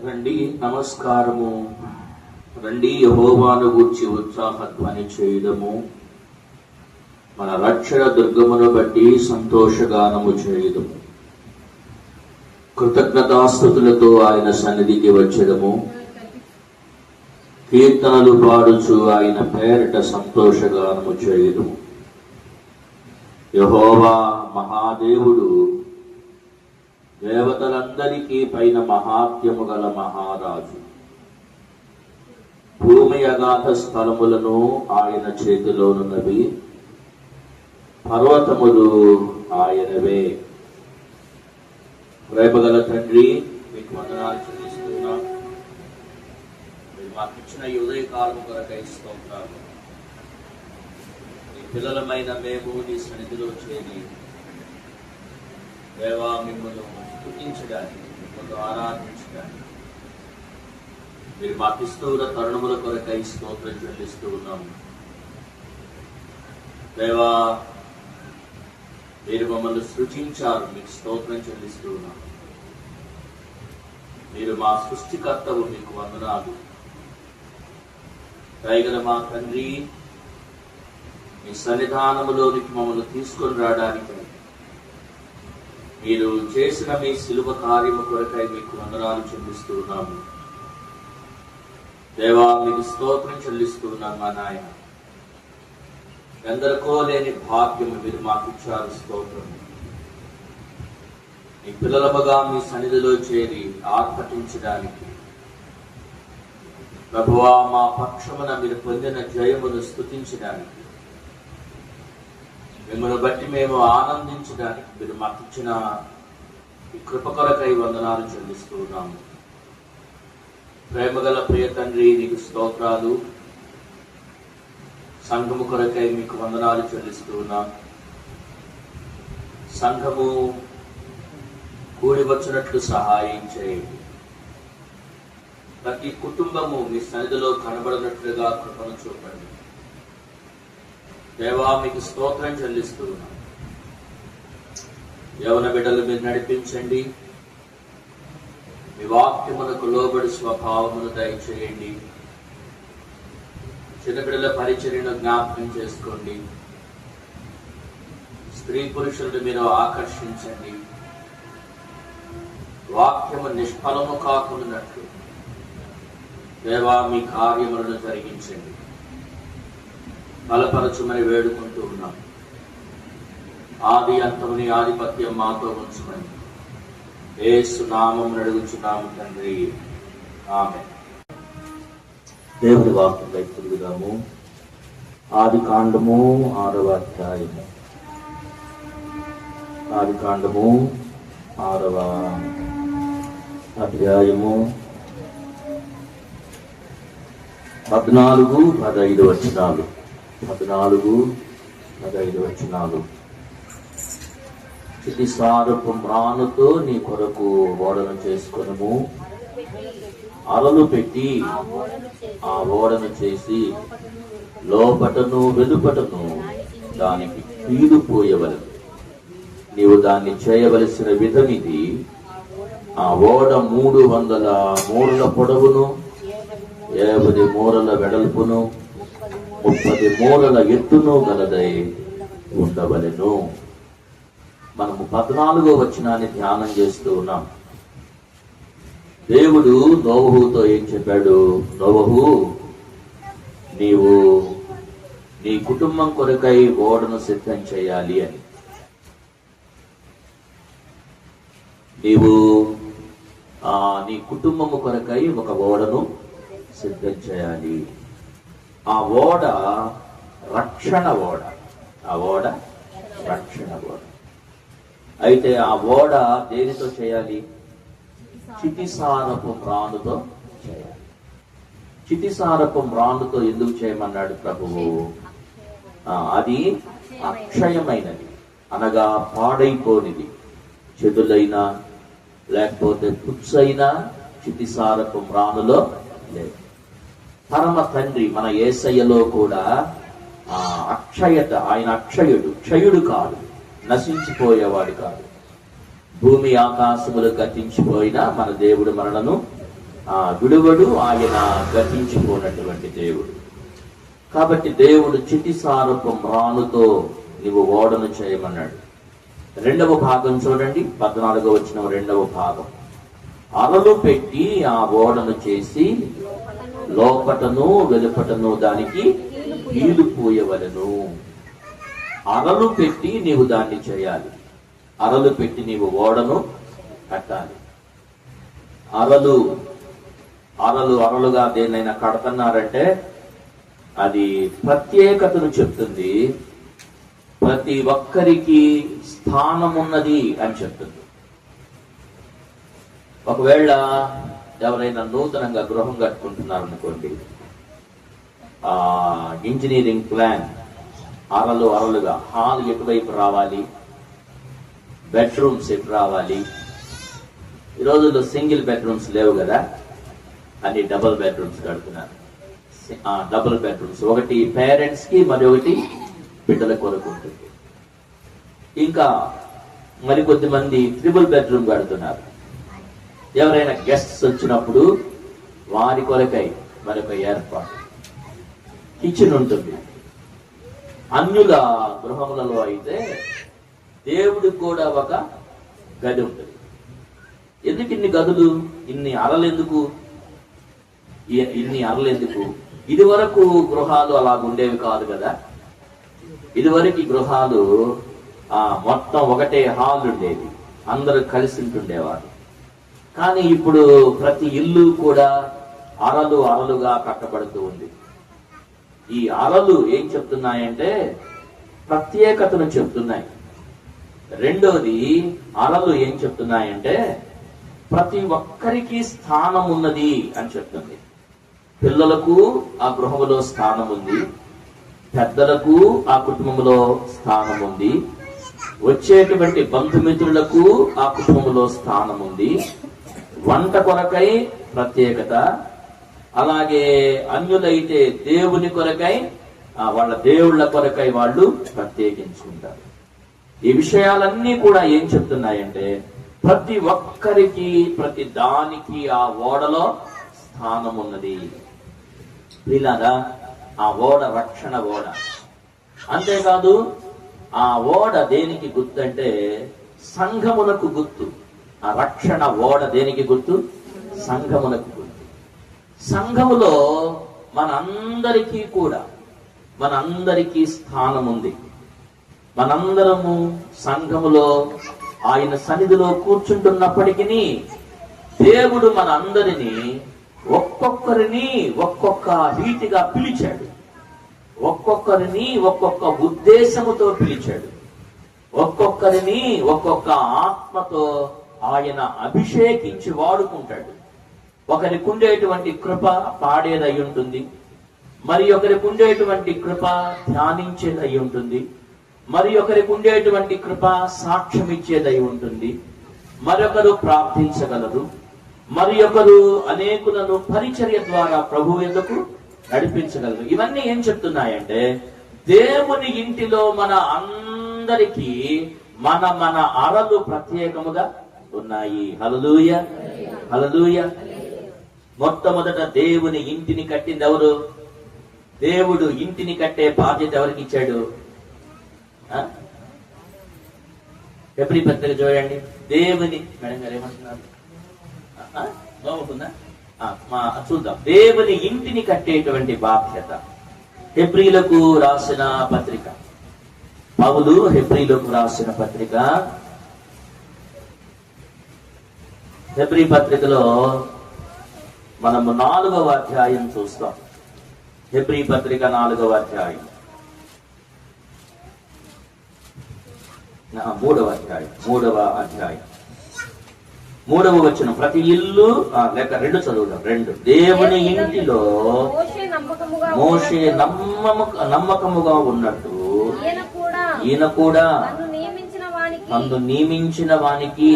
రండి, నమస్కారము. రండి, యెహోవాను గూర్చి ఉత్సాహధ్వని చేయడము, మన రక్షణ దుర్గమును బట్టి సంతోషగానము చేయడము, కృతజ్ఞతాస్తుతులతో ఆయన సన్నిధికి వచ్చడము, కీర్తనలు పాడుచు ఆయన పేరిట సంతోషగానము చేయడము. యెహోవా మహాదేవుడు, దేవతలందరికీ పైన మహాత్యము గల మహారాజు. భూమి అగాధ స్థలములను ఆయన చేతిలోనున్నవి, పర్వతములు ఆయనవే. ప్రేమగల తండ్రి, మీకు వందనాలు చెల్లిస్తున్నా. మీరు మాకు ఇచ్చిన ఈ ఉదయకాలము కొరకై స్తోత్రాలు. నీ పిల్లలమైన మేము నీ సన్నిధిలో చేరి దేవా మిమ్మల్ని స్తుతించడానికి, మిమ్మల్ని ఆరాధించడానికి మీరు మాకు ఇస్తున్న తరుణముల కొరకై స్తోత్రం చెల్లిస్తూ ఉన్నాము. దేవా, మీరు మమ్మల్ని సృజించారు, మీకు స్తోత్రం చెల్లిస్తూ ఉన్నాము. మీరు మా సృష్టికర్తవు, మీకు వందనాలు. దయగల మా తండ్రి, మీ సన్నిధానములోనికి మమ్మల్ని తీసుకొని రావడానికి మీరు చేసిన మీ శిలువ కార్యము కొరకై మీకు వందనాలు చెల్లిస్తూ ఉన్నాము. దేవా, మీకు స్తోత్రం చెల్లిస్తూ ఉన్నాం. మా నాయన, ఎందరికో లేని భాగ్యము మీరు మాకు ఇచ్చారు. స్తోత్రం. మీ పిల్లలముగా మీ సన్నిధిలో చేరి ఆర్భటించడానికి, ప్రభువా, మా పక్షమున మీరు పొందిన జయమును స్తుతించడానికి, మిమ్మల్ని బట్టి మేము ఆనందించడానికి మీరు మాకు ఇచ్చిన ఈ కృప కొరకై వందనాలు చెల్లిస్తూ ఉన్నాము. ప్రేమగల ప్రియ తండ్రి, నీకు స్తోత్రాలు. సంఘము కొరకై మీకు వందనాలు చెల్లిస్తూ ఉన్నాం. సంఘము కూడి వచ్చినట్లు సహాయం చేయండి. ప్రతి కుటుంబము మీ సన్నిధిలో కనబడినట్లుగా కృపను చూపండి. దేవా, మీకు స్తోత్రం చెల్లిస్తూ ఉన్నాం. యవన బిడ్డలు మీరు నడిపించండి. మీ వాక్యమునకు లోబడి స్వభావమును దయచేయండి. చిన్నపిల్లల పరిచర్యను జ్ఞాపకం చేసుకోండి. స్త్రీ పురుషులను మీరు ఆకర్షించండి. వాక్యము నిష్ఫలము కాకున్నట్లు దేవా, మీ కార్యములను జరిగించండి. బలపరచుమని వేడుకుంటూ ఉన్నాం. ఆది అంతముని ఆధిపత్యం మాతో ఉంచుమని యేసు నామమున అడుగుచున్నాము తండ్రి, ఆమేన్. దేవుని వాక్యంపై తిరుగుదాము. ఆది కాండము 6వ అధ్యాయము. ఆది కాండము 6వ అధ్యాయము 14-15 వచనాలు. 14-15 వచనాలు. చితిసారపు మ్రానుతో నీ కొరకు ఓడను చేసుకొనుము, అరలు పెట్టి ఆ ఓడను చేసి లోపటను వెలుపటను దానికి కీడు పోయవలెను. నీవు దాన్ని చేయవలసిన విధమిది: ఆ ఓడ 300 మూరల పొడవును, 50 మూరల వెడల్పును, 30 మూరల ఎత్తును గలదై ఉండవలెను. మనము 14వ వచనాన్ని ధ్యానం చేస్తూ ఉన్నాం. దేవుడు నోవహుతో ఏం చెప్పాడు? నోవహు, నీవు నీ కుటుంబం కొరకై ఓడను సిద్ధం చేయాలి అని. నీవు నీ కుటుంబము కొరకై ఒక ఓడను సిద్ధం చేయాలి. ఆ ఓడ రక్షణ ఓడ. ఆ ఓడ రక్షణ ఓడ. అయితే ఆ ఓడ దేనితో చేయాలి? చితిసారపు మ్రానుతో చేయాలి. చితిసారపు మ్రానుతో ఎందుకు చేయమన్నాడు ప్రభువు? అది అక్షయమైనది, అనగా పాడైపోనిది. చెదులైనా లేకపోతే పుచ్చైనా చితిసారపు మ్రానులో లేదు. పరమ తండ్రి మన యేసయ్యలో కూడా అక్షయత. ఆయన అక్షయుడు, క్షయుడు కాదు, నశించిపోయేవాడు కాదు. భూమి ఆకాశములు గతించిపోయినా మన దేవుడు మనలను విడువడు, ఆయన గతించిపోయినటువంటి దేవుడు. కాబట్టి దేవుడు చితిసారపు మ్రానుతో నీవు ఓడను చేయమన్నాడు. రెండవ భాగం చూడండి, 14వ వచనం రెండవ భాగం. అరలు పెట్టి ఆ ఓడను చేసి లోపటను వెలుపటను దానికి నీళ్లు పోయవలెను. అరలు పెట్టి నీవు దాన్ని చేయాలి. అరలు పెట్టి నీవు ఓడను కట్టాలి. అరలుగా దేన్నైనా కడుతున్నారంటే అది ప్రత్యేకతను చెప్తుంది. ప్రతి ఒక్కరికి స్థానం ఉన్నది అని చెప్తుంది. ఒకవేళ ఎవరైనా నూతనంగా గృహం కట్టుకుంటున్నారు అనుకోండి, ఇంజనీరింగ్ ప్లాన్ అరలుగా హాల్ ఎటువైపు రావాలి, బెడ్రూమ్స్ ఎటు రావాలి. ఈ రోజుల్లో సింగిల్ బెడ్రూమ్స్ లేవు కదా, అన్ని డబుల్ బెడ్రూమ్స్ కడుతున్నారు. డబుల్ బెడ్రూమ్స్, ఒకటి పేరెంట్స్ కి మరి ఒకటి బిడ్డల కొరకు ఉంటుంది. ఇంకా మరికొద్ది మంది ట్రిపుల్ బెడ్రూమ్ కడుతున్నారు. ఎవరైనా గెస్ట్స్ వచ్చినప్పుడు వారి కొరకై మరొక ఏర్పాటు. కిచెన్ ఉంటుంది. అన్యుల గృహములలో అయితే దేవుడికి కూడా ఒక గది ఉంటుంది. ఎందుకు ఇన్ని గదులు, ఇన్ని అరలెందుకు? ఇది వరకు గృహాలు అలాగుండేవి కాదు కదా. ఇదివరకు గృహాలు మొత్తం ఒకటే హాల్ ఉండేది, అందరూ కలిసి ఉంటుండేవారు. కానీ ఇప్పుడు ప్రతి ఇల్లు కూడా అరలుగా కట్టబడుతూ ఉంది. ఈ అరలు ఏం చెప్తున్నాయంటే ప్రత్యేకతను చెప్తున్నాయి. రెండోది, అరలు ఏం చెప్తున్నాయంటే ప్రతి ఒక్కరికి స్థానం ఉన్నది అని చెప్తుంది. పిల్లలకు ఆ గృహములో స్థానం ఉంది, పెద్దలకు ఆ కుటుంబంలో స్థానం ఉంది, వచ్చేటువంటి బంధుమిత్రులకు ఆ కుటుంబంలో స్థానం ఉంది, వంట కొరకై ప్రత్యేకత, అలాగే అన్యులైతే దేవుని కొరకై వాళ్ళ దేవుళ్ళ కొరకై వాళ్ళు ప్రత్యేకించుకుంటారు. ఈ విషయాలన్నీ కూడా ఏం చెప్తున్నాయంటే ప్రతి ఒక్కరికి ప్రతి దానికి ఆ ఓడలో స్థానం ఉన్నది. ఇలాగా ఆ ఓడ రక్షణ ఓడ. అంతేకాదు ఆ ఓడ దేనికి గుర్తు అంటే సంఘమునకు గుర్తు. ఆ రక్షణ ఓడ దేనికి గుర్తు? సంఘమునకు గుర్తు. సంఘములో మనందరికీ స్థానం ఉంది. మనందరము సంఘములో ఆయన సన్నిధిలో కూర్చుంటున్నప్పటికీ దేవుడు మనందరినీ ఒక్కొక్కరిని ఒక్కొక్క రీతిగా పిలిచాడు. ఒక్కొక్కరిని ఒక్కొక్క ఉద్దేశముతో పిలిచాడు. ఒక్కొక్కరిని ఒక్కొక్క ఆత్మతో ఆయన అభిషేకించి వాడుకుంటాడు. ఒకరికి ఉండేటువంటి కృప పాడేదై ఉంటుంది, మరి ఒకరికి ఉండేటువంటి కృప ధ్యానించేదై ఉంటుంది, మరి ఒకరికి ఉండేటువంటి కృప సాక్ష్యం ఇచ్చేదై ఉంటుంది, మరొకరు ప్రార్థించగలరు, మరి ఒకరు అనేకులను పరిచర్య ద్వారా ప్రభు ఎందుకు నడిపించగలరు. ఇవన్నీ ఏం చెప్తున్నాయంటే దేవుని ఇంటిలో మన అందరికీ మన అరలు ప్రత్యేకముగా ఉన్నాయి. హల్లెలూయా, హల్లెలూయా. మొట్టమొదట దేవుని ఇంటిని కట్టింది ఎవరు? దేవుడు ఇంటిని కట్టే బాధ్యత ఎవరికి ఇచ్చాడు? హెబ్రీ పత్రిక చూడండి. దేవుని మేడం గారు ఏమంటున్నారు? బాగుంటుందా? చూద్దాం. దేవుని ఇంటిని కట్టేటువంటి బాధ్యత. హెబ్రీలకు రాసిన పత్రిక, పౌలు హెబ్రీలకు రాసిన పత్రిక, హెబ్రీ పత్రికలో మనము 4వ అధ్యాయం చూస్తాం. హెబ్రీ పత్రిక 4వ అధ్యాయం, 3వ అధ్యాయం 3వ వచనం. ప్రతి ఇల్లు లేక 2 చదువుదాం. 2. దేవుని ఇంటిలో మోషే నమ్మకముగా ఉన్నట్టు ఈయన కూడా తను నియమించిన వానికి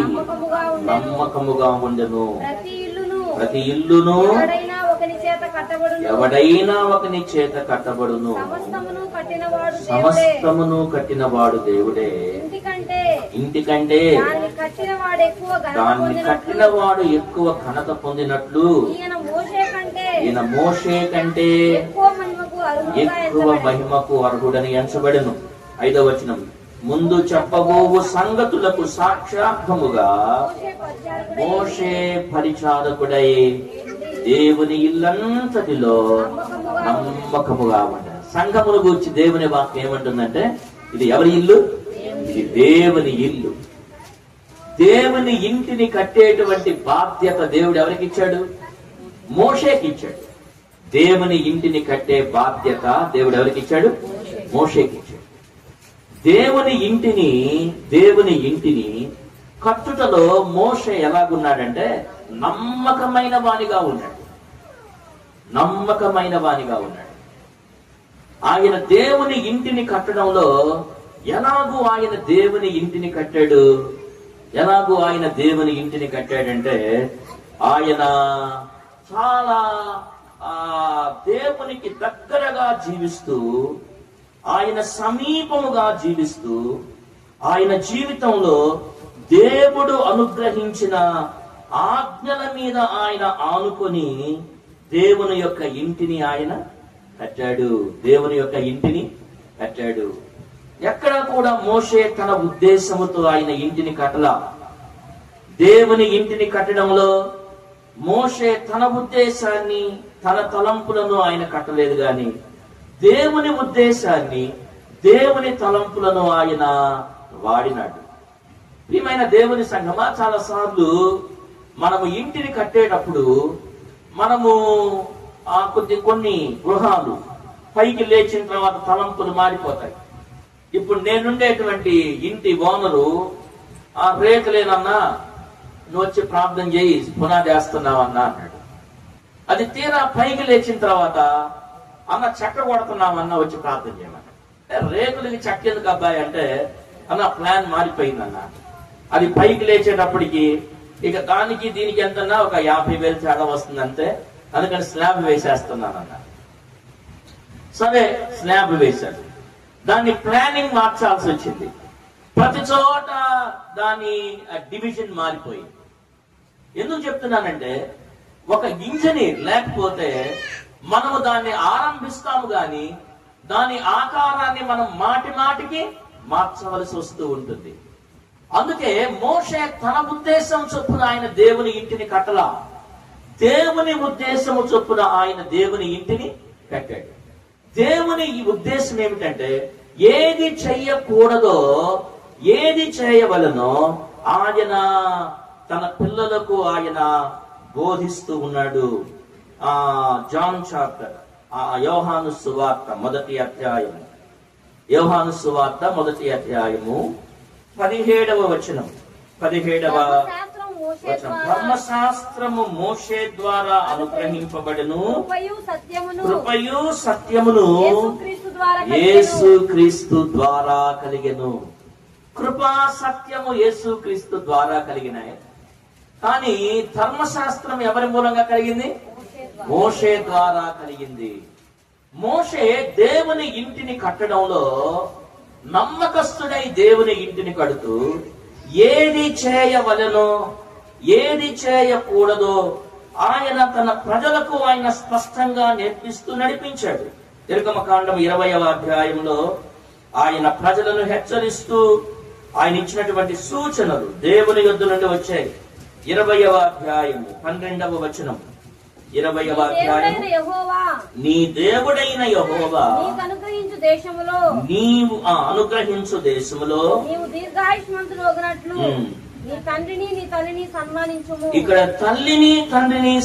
నమ్మకముగా ఉండెను. ప్రతి ఇల్లును ఎవడైనా ఒకని చేత కట్టబడును. సమస్తమును కట్టినవాడు దేవుడే. ఇంటికంటే దాన్ని కట్టిన వాడు ఎక్కువ ఘనత పొందినట్లు ఈయన మోషే కంటే ఎక్కువ మహిమకు అర్హుడని ఎంచబడెను. 5వ వచనం, ముందు చెప్పబోవు సంగతులకు సాక్షార్థముగా మోషే పరిచారకుడై దేవుని ఇల్లంతటిలో నమ్మకముగా ఉంటాడు. సంఘమును గూర్చి దేవుని వాక్యం ఏమంటుందంటే, ఇది ఎవరి ఇల్లు? ఇది దేవుని ఇల్లు. దేవుని ఇంటిని కట్టేటువంటి బాధ్యత దేవుడు ఎవరికి ఇచ్చాడు? మోషేకి ఇచ్చాడు. దేవుని ఇంటిని కట్టే బాధ్యత దేవుడు ఎవరికి ఇచ్చాడు? మోషేకి ఇచ్చాడు. దేవుని ఇంటిని కట్టుటలో మోషే ఎలాగున్నాడంటే నమ్మకమైన వానిగా ఉన్నాడు. ఆయన దేవుని ఇంటిని కట్టడంలో ఎలాగూ ఆయన దేవుని ఇంటిని కట్టాడంటే ఆయన చాలా దేవునికి దగ్గరగా జీవిస్తూ, ఆయన సమీపముగా జీవిస్తూ, ఆయన జీవితంలో దేవుడు అనుగ్రహించిన ఆజ్ఞల మీద ఆయన ఆనుకొని దేవుని యొక్క ఇంటిని ఆయన కట్టాడు. ఎక్కడ కూడా మోషే తన ఉద్దేశముతో ఆయన ఇంటిని కట్టలా. దేవుని ఇంటిని కట్టడంలో మోషే తన ఉద్దేశాన్ని, తన తలంపులను ఆయన కట్టలేదు, గాని దేవుని ఉద్దేశాన్ని, దేవుని తలంపులను ఆయన వాడినాడు. ప్రియమైన దేవుని సంఘమా, చాలా సార్లు మనము ఇంటిని కట్టేటప్పుడు మనము కొన్ని గృహాలు పైకి లేచిన తర్వాత తలంపులు మారిపోతాయి. ఇప్పుడు నేనుండేటువంటి ఇంటి ఓనరు రేకులేనన్నా నువ్వు వచ్చి ప్రార్థన చేయి, పునాది వేస్తున్నావన్నా అన్నాడు. అది తీరా పైకి లేచిన తర్వాత అన్న చెక్క కొడుతున్నామన్నా వచ్చి ప్రార్థన చేయమన్నాడు. రేకులకి చెక్క ఎందుకు అబ్బాయి అంటే, అన్న ప్లాన్ మారిపోయిందన్న. అది పైకి లేచేటప్పటికి ఇక దానికి దీనికి ఎంతన్నా ఒక 50,000 తేడా వస్తుందంటే, అందుకని స్లాబ్ వేసేస్తున్నానన్న. సరే స్లాబ్ వేశాడు. దాన్ని ప్లానింగ్ మార్చాల్సి వచ్చింది. ప్రతి చోట దాని డివిజన్ మారిపోయింది. ఎందుకు చెప్తున్నానంటే, ఒక ఇంజనీర్ లేకపోతే మనము దాన్ని ఆరంభిస్తాము గాని దాని ఆకారాన్ని మనం మాటికి మార్చవలసి వస్తూ ఉంటుంది. అందుకే మోషే తన ఉద్దేశం చొప్పున ఆయన దేవుని ఇంటిని కట్టలా. దేవుని ఉద్దేశము చొప్పున ఆయన దేవుని ఇంటిని కట్టాడు. దేవుని ఈ ఉద్దేశం ఏమిటంటే, ఏది చెయ్యకూడదో ఏది చేయవలనో ఆయన తన పిల్లలకు ఆయన బోధిస్తూ ఉన్నాడు. జాన్ చాప్టర్, యోహాను సువార్త మొదటి అధ్యాయము 17వ వచనం. ధర్మశాస్త్రము మోషే ద్వారా అనుగ్రహింపబడును, కృపయు సత్యమును యేసుక్రీస్తు ద్వారా కలిగెను. కృపా సత్యము యేసుక్రీస్తు ద్వారా కలిగినాయి. కానీ ధర్మశాస్త్రం ఎవరి మూలంగా కలిగింది? మోషే ద్వారా కలిగింది. మోషే దేవుని ఇంటిని కట్టడంలో నమ్మకస్తుడై దేవుని ఇంటిని కడుతూ ఏది చేయవలెనో ఏది చేయకూడదో ఆయన తన ప్రజలకు ఆయన స్పష్టంగా నేర్పిస్తూ నడిపించాడు. నిర్గమకాండం 20వ అధ్యాయంలో ఆయన ప్రజలను హెచ్చరిస్తూ ఆయన ఇచ్చినటువంటి సూచనలు దేవుని యొద్ద నుండి వచ్చాయి. 20వ అధ్యాయము 12వ వచనం. 20వ అధ్యాయం, నీ దేవుడైన యెహోవా నీవు అనుగ్రహించు దేశములో ఇక్కడ తల్లిని తండ్రిని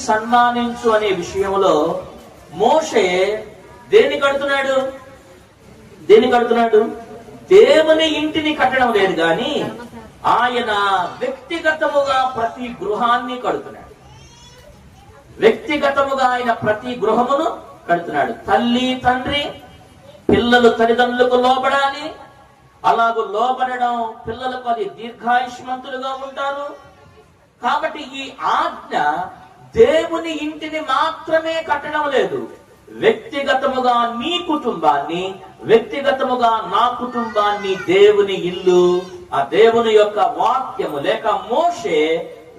సన్మానించు అనే విషయంలో మోషే దేని కడుతున్నాడు? దేవుని ఇంటిని కట్టడం లేదు గాని ఆయన వ్యక్తిగతముగా ప్రతి గృహాన్ని కడుతున్నాడు. ఆయన ప్రతి గృహమును కడుతున్నాడు. తల్లి తండ్రి పిల్లలు తల్లిదండ్రులకు లోబడాలి. అలాగూ లోబడడం పిల్లలకు అది దీర్ఘాయుష్మంతులుగా ఉంటారు. కాబట్టి ఈ ఆజ్ఞ దేవుని ఇంటిని మాత్రమే కట్టడం లేదు, వ్యక్తిగతముగా నీ కుటుంబాన్ని, వ్యక్తిగతముగా నా కుటుంబాన్ని దేవుని ఇల్లు, ఆ దేవుని యొక్క వాక్యము లేక మోషే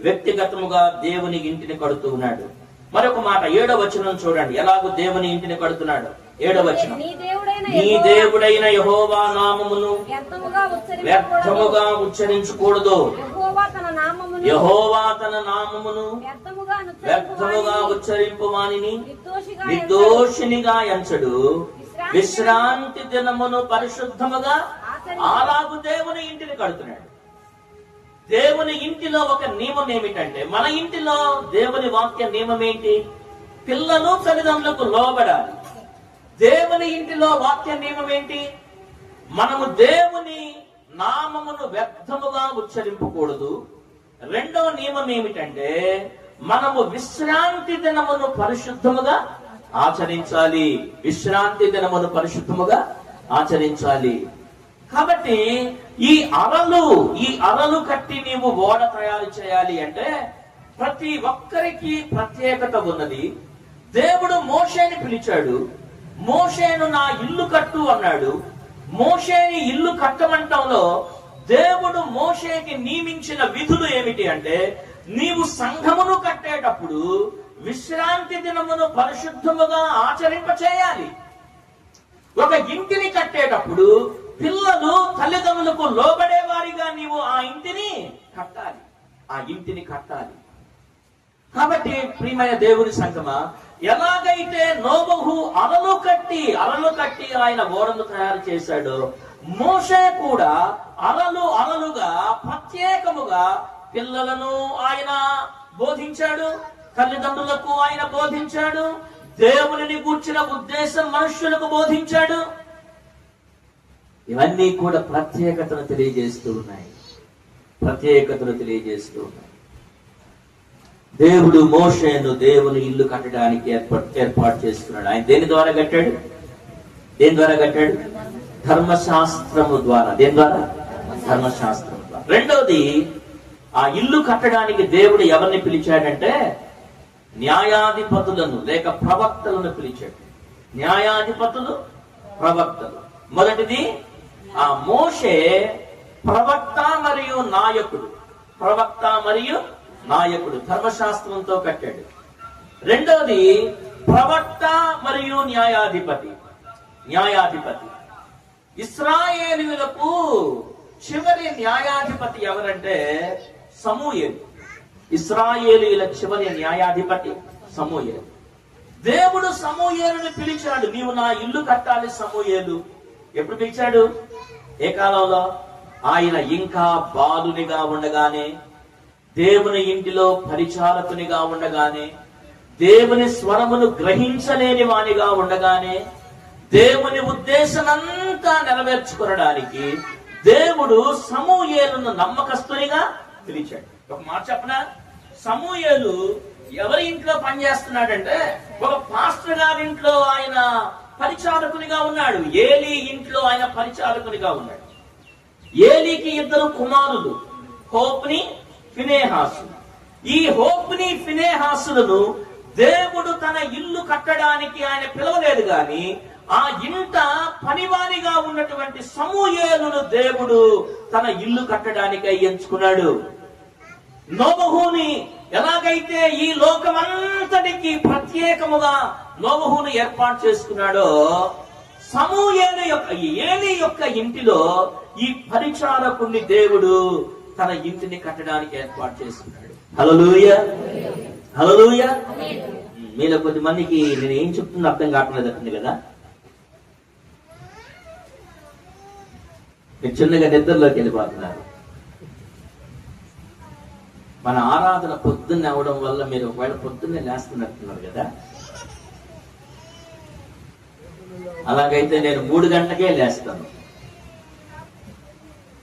వ్యక్తిగతముగా దేవుని ఇంటిని కడుతూ ఉన్నాడు. మరొక మాట 7వ వచనం చూడండి, ఎలాగో దేవుని ఇంటిని కడుతున్నాడు. 7వ వచనం, నీ దేవుడైన యెహోవా నామమును వ్యర్థముగా ఉచ్చరించకూడదు. యెహోవా తన నామమును వ్యర్థముగా ఉచ్చరింపు వానిని నిర్దోషినిగా ఎంచడు. విశ్రాంతి దినమును పరిశుద్ధముగా, అలాగు దేవుని ఇంటిని కడుతున్నాడు. దేవుని ఇంటిలో ఒక నియమం ఏమిటంటే, మన ఇంటిలో దేవుని వాక్య నియమం ఏంటి? పిల్లలు తల్లిదండ్రులకు లోబడాలి. దేవుని ఇంటిలో వాక్య నియమం ఏంటి? మనము దేవుని నామమును వ్యర్థముగా ఉచ్చరింపకూడదు. రెండవ నియమం ఏమిటంటే, మనము విశ్రాంతి దినమును పరిశుద్ధముగా ఆచరించాలి. విశ్రాంతి దినమును పరిశుద్ధముగా ఆచరించాలి. కాబట్టి ఈ అరలు కట్టి నీవు ఓడ తయారు చేయాలి అంటే ప్రతి ఒక్కరికి ప్రత్యేకత ఉన్నది. దేవుడు మోషేని పిలిచాడు. మోషేను నా ఇల్లు కట్టు అన్నాడు. మోషేని ఇల్లు కట్టమంటంలో దేవుడు మోషేకి నియమించిన విధులు ఏమిటి అంటే, నీవు సంఘమును కట్టేటప్పుడు విశ్రాంతి దినమును పరిశుద్ధముగా ఆచరింప చేయాలి. ఒక ఇంటిని కట్టేటప్పుడు పిల్లలు తల్లిదండ్రులకు లోబడే వారిగా నీవు ఆ ఇంటిని కట్టాలి. ఆ ఇంటిని కట్టాలి. కాబట్టి ప్రియమైన దేవుని సంగమా, ఎలాగైతే నోబహు అలలు కట్టి ఆయన ఓడను తయారు చేశాడో, మోషే కూడా అలలుగా ప్రత్యేకముగా పిల్లలను ఆయన బోధించాడు, తల్లిదండ్రులకు ఆయన బోధించాడు, దేవుని గూర్చిన ఉద్దేశం మనుష్యులకు బోధించాడు. ఇవన్నీ కూడా ప్రత్యేకతను తెలియజేస్తూ ఉన్నాయి. దేవుడు మోషేను దేవుని ఇల్లు కట్టడానికి ఏర్పాటు చేసుకున్నాడు. ఆయన దేని ద్వారా కట్టాడు? ధర్మశాస్త్రము ద్వారా. దేని ద్వారా? ధర్మశాస్త్రం ద్వారా. రెండవది, ఆ ఇల్లు కట్టడానికి దేవుడు ఎవరిని పిలిచాడంటే, న్యాయాధిపతులను లేక ప్రవక్తలను పిలిచాడు. న్యాయాధిపతులు, ప్రవక్తలు. మొదటిది, ఆ మోషే ప్రవక్త మరియు నాయకుడు ధర్మశాస్త్రంతో కట్టాడు. రెండవది, ప్రవక్త మరియు న్యాయాధిపతి. ఇశ్రాయేలీయులకు చివరి న్యాయాధిపతి ఎవరంటే సమూయేలు. ఇశ్రాయేలీయుల చివరి న్యాయాధిపతి సమూయేలు. దేవుడు సమూయేలుని పిలిచాడు, నీవు నా ఇల్లు కట్టాలి సమూయేలు. ఎప్పుడు పిలిచాడు? ఏ కాలంలో? ఆయన ఇంకా బాలునిగా ఉండగానే, దేవుని ఇంటిలో పరిచారకునిగా ఉండగానే, దేవుని స్వరమును గ్రహించలేని వానిగా ఉండగానే, దేవుని ఉద్దేశమంతా నెరవేర్చుకోవడానికి దేవుడు సమూయేలును నమ్మకస్తునిగా పిలిచాడు. ఒక మాట చెప్పనా, సమూయేలు ఎవరి ఇంట్లో పనిచేస్తున్నాడంటే, ఒక పాస్టర్ గారి ఇంట్లో ఆయన పరిచారకునిగా ఉన్నాడు. ఏలీ ఇంట్లో ఆయన పరిచారకునిగా ఉన్నాడు. ఏలీకి 2 కుమారులు, హోప్ని, ఫినెహాసు. ఈ హోప్ని, ఫినెహాసులను దేవుడు తన ఇల్లు కట్టడానికి ఆయన పిలవలేదు గాని, ఆ ఇంట పనివానిగా ఉన్నటువంటి సమూయేలును దేవుడు తన ఇల్లు కట్టడానికి ఎంచుకున్నాడు. నోబహుని ఎలాగైతే ఈ లోకమంతటికి ప్రత్యేకముగా నోబహును ఏర్పాటు చేసుకున్నాడో, ఏలీ యొక్క ఇంటిలో ఈ పరిచారకుణ్ణి దేవుడు తన ఇంటిని కట్టడానికి ఏర్పాటు చేసుకున్నాడు. హల్లెలూయా. మీలో కొద్ది మందికి నేను ఏం చెప్తున్నా అర్థం కావట్లేదు కదా. మీరు చిన్నగా నిద్రలోకి వెళ్ళిపోతున్నారు. మన ఆరాధన పొద్దున్నే అవడం వల్ల మీరు ఒకవేళ పొద్దున్నే లేస్తున్నట్టున్నారు కదా. అలాగైతే నేను 3 గంటలకే లేస్తాను.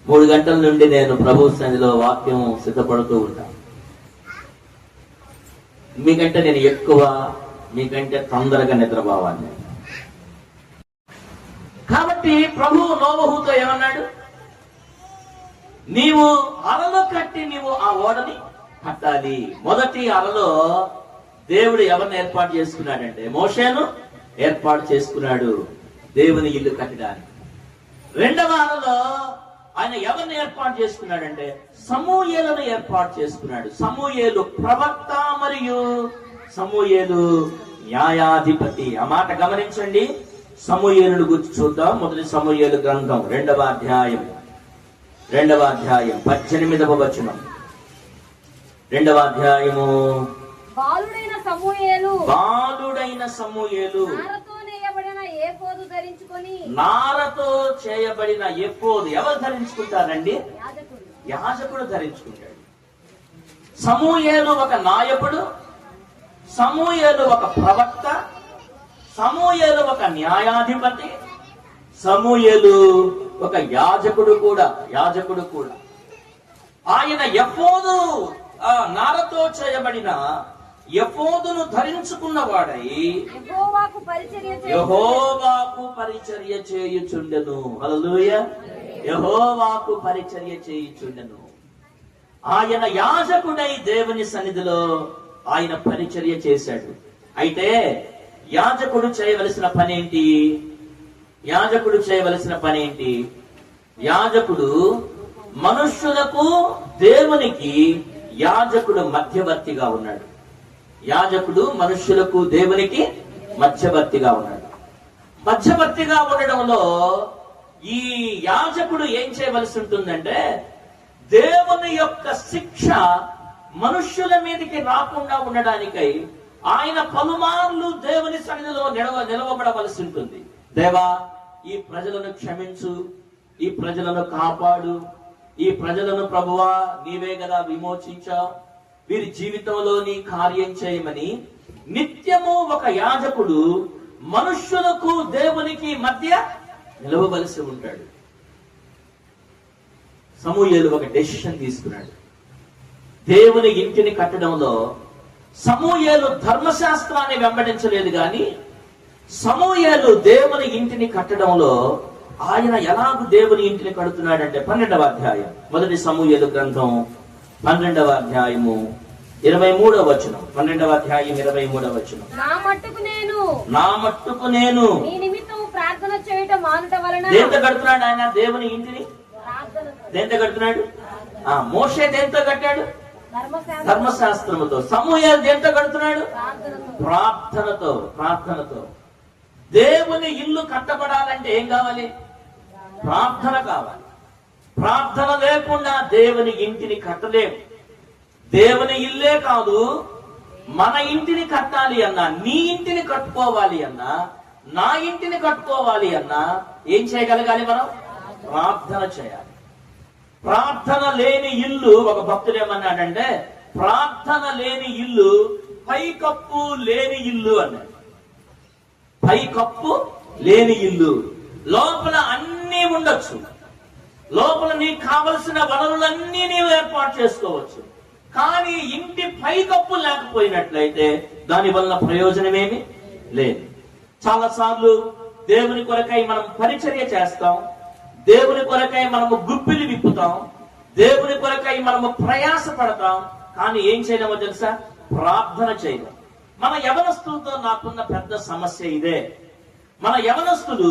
3 గంటల నుండి నేను ప్రభు సన్నిధిలో వాక్యం సిద్ధపడుతూ ఉంటాను. మీకంటే నేను మీకంటే తొందరగా నిద్రపోవాలి. కాబట్టి ప్రభు నోబహుతో ఏమన్నాడు? నీవు అరలో కట్టి నీవు ఆ ఓడని కట్టాలి. మొదటి అరలో దేవుడు ఎవరిని ఏర్పాటు చేసుకున్నాడంటే మోషేను, ఏర్పాటు చేసుకున్నాడు దేవుని ఇల్లు కట్టడానికి. రెండవ ఆనలో ఆయన ఎవరిని ఏర్పాటు చేసుకున్నాడంటే సమూయేలును ఏర్పాటు చేసుకున్నాడు. సమూయేలు ప్రవక్త మరియు సమూయేలు న్యాయాధిపతి. ఆ మాట గమనించండి. సమూయేలును గురించి చూద్దాం. మొదటి సమూయేలు గ్రంథం 2వ అధ్యాయం 18వ వచనం. 2వ అధ్యాయము. బాలుడైన సమూయేలు నారతో చేయబడిన ఎఫోదు ఎవరు ధరించుకుంటారండి? యాజకుడు ధరించుకుంటాడు. సమూయేలు ఒక నాయకుడు, సమూయేలు ఒక ప్రవక్త, సమూయేలు ఒక న్యాయాధిపతి, సమూయేలు ఒక యాజకుడు కూడా. ఆయన ఎఫోదు, నారతో చేయబడిన ఎఫోదును ధరించుకున్న వాడై యెహోవాకు పరిచర్య చేయుచుండెను. హల్లెలూయా. యెహోవాకు పరిచర్య చేయుచుండెను. ఆయన యాజకుడై దేవుని సన్నిధిలో ఆయన పరిచర్య చేశాడు. అయితే యాజకుడు చేయవలసిన పనేంటి? యాజకుడు మనుష్యులకు దేవునికి యాజకుడు మధ్యవర్తిగా ఉన్నాడు. మధ్యవర్తిగా ఉండడంలో ఈ యాజకుడు ఏం చేయవలసి ఉంటుందంటే దేవుని యొక్క శిక్ష మనుష్యుల మీదకి రాకుండా ఉండడానికై ఆయన పలుమార్లు దేవుని సన్నిధిలో నిలవబడవలసి ఉంటుంది. దేవా, ఈ ప్రజలను క్షమించు, ఈ ప్రజలను కాపాడు, ఈ ప్రజలను ప్రభువా నీవే కదా విమోచించావు, వీరి జీవితంలో నీ కార్యం చేయమని నిత్యము ఒక యాజకుడు మనుష్యులకు దేవునికి మధ్య నిలవవలసి ఉంటాడు. సమూయేలు ఒక డెసిషన్ తీసుకున్నాడు. దేవుని ఇంటిని కట్టడంలో సమూయేలు ధర్మశాస్త్రాన్ని వెంబడించలేదు, గాని సమూయేలు దేవుని ఇంటిని కట్టడంలో ఆయన ఎలాగూ దేవుని ఇంటిని కడుతున్నాడంటే 12వ అధ్యాయం, మొదటి సమూయేలు గ్రంథం 12వ అధ్యాయము 23వ వచనం. 12వ అధ్యాయం 23వ వచనం. నా మట్టుకు నేను నీ నిమిత్తము ప్రార్థన చేయటం మానుట వలన. దేంతో కడుతున్నాడు ఆయన దేవుని ఇంటిని? దేంతో కడుతున్నాడు? మోషే దేంతో కట్టాడు? ధర్మశాస్త్రముతో. సమూయేలు దేంతో కడుతున్నాడు? ప్రార్థనతో. దేవుని ఇల్లు కట్టబడాలంటే ఏం కావాలి? ప్రార్థన కావాలి. ప్రార్థన లేకుండా దేవుని ఇంటిని కట్టలేము. దేవుని ఇల్లే కాదు, మన ఇంటిని కట్టాలి అన్నా, నీ ఇంటిని కట్టుకోవాలి అన్నా, నా ఇంటిని కట్టుకోవాలి అన్నా ఏం చేయగలగాలి? మనం ప్రార్థన చేయాలి. ప్రార్థన లేని ఇల్లు, ఒక భక్తుడు ఏమన్నాడంటే ప్రార్థన లేని ఇల్లు పైకప్పు లేని ఇల్లు అన్నాడు. పైకప్పు లేని ఇల్లు. లోపల అన్నీ ఉండొచ్చు, లోపల నీకు కావలసిన వనరులన్నీ నీవు ఏర్పాటు చేసుకోవచ్చు, కానీ ఇంటి పైకప్పు లేకపోయినట్లయితే దాని వల్ల ప్రయోజనమేమి లేదు. చాలా సార్లు దేవుని కొరకై మనం పరిచర్య చేస్తాం, దేవుని కొరకై మనము గుప్పిలి విప్పుతాం, దేవుని కొరకై మనము ప్రయాస పడతాం, కానీ ఏం చేయలేమో తెలుసా? ప్రార్థన చేయలేం. మన యవనస్తులతో నాకున్న పెద్ద సమస్య ఇదే. మన యవనస్తులు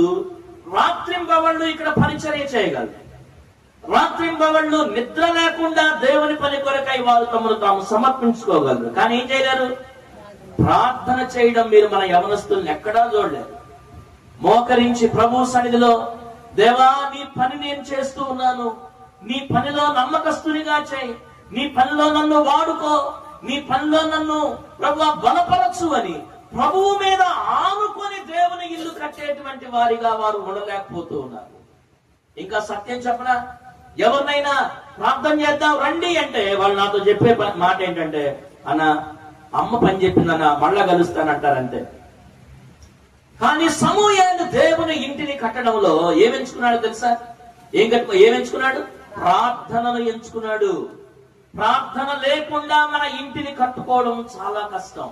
రాత్రింబవళ్ళు ఇక్కడ పరిచర్య చేయగలరు, రాత్రింబవళ్ళు నిద్ర లేకుండా దేవుని పని కొరకై వారు తమను తాము సమర్పించుకోగలరు, కానీ ఏం చేయలేరు? ప్రార్థన చేయడం మీరు మన యవనస్తుల్ని ఎక్కడా చూడలేరు. మోకరించి ప్రభు సన్నిధిలో, దేవా నీ పని నేను చేస్తూ ఉన్నాను, నీ పనిలో నమ్మకస్తునిగా చేయి, నీ పనిలో నన్ను వాడుకో, నీ పనిలో నన్ను ప్రభువా బలపరచు అని ప్రభువు మీద ఆనుకొని దేవుని ఇల్లు కట్టేటువంటి వారిగా వారు ఉండలేకపోతూ ఉన్నారు. ఇంకా సత్యం చెప్పనా, ఎవరినైనా ప్రార్థన చేద్దాం రండి అంటే వాళ్ళు నాతో చెప్పే మాట ఏంటంటే, అన్న అమ్మ పని చెప్పిందన్న మళ్ళా కలుస్తానంటారంతే. కానీ సమూయేలు దేవుని ఇంటిని కట్టడంలో ఏమెంచుకున్నాడు తెలుసా? ఏమెంచుకున్నాడు? ప్రార్థనను ఎంచుకున్నాడు. ప్రార్థన లేకుండా మన ఇంటిని కట్టుకోవడం చాలా కష్టం.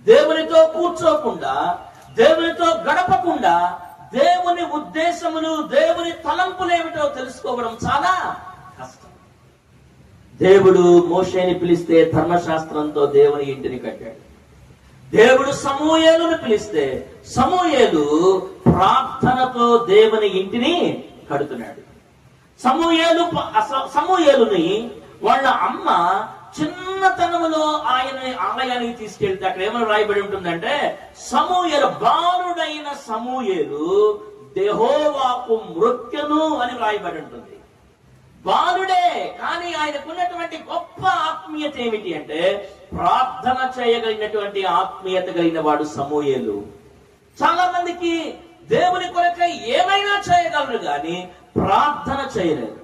దేవునితో కూర్చోకుండా, దేవునితో గడపకుండా దేవుని ఉద్దేశములు, దేవుని తలంపులు ఏమిటో తెలుసుకోవడం చాలా కష్టం. దేవుడు మోషేని పిలిస్తే ధర్మశాస్త్రంతో దేవుని ఇంటిని కట్టాడు. దేవుడు సమూయేలును పిలిస్తే సమూయేలు ప్రార్థనతో దేవుని ఇంటిని కడుతున్నాడు. సమూయేలుని వాళ్ళ అమ్మ చిన్నతనములో ఆయన ఆలయానికి తీసుకెళ్తే అక్కడ ఏమైనా రాయబడి ఉంటుందంటే, సమూయేలు బాలుడైన సమూయేలు యెహోవాకు మ్రొక్కెను అని రాయబడి ఉంటుంది. బాలుడే, కానీ ఆయనకున్నటువంటి గొప్ప ఆత్మీయత ఏమిటి అంటే ప్రార్థన చేయగలిగినటువంటి ఆత్మీయత కలిగిన వాడు సమూయేలు. చాలా మందికి దేవుని కొరకై ఏమైనా చేయగలరు కానీ ప్రార్థన చేయలేరు.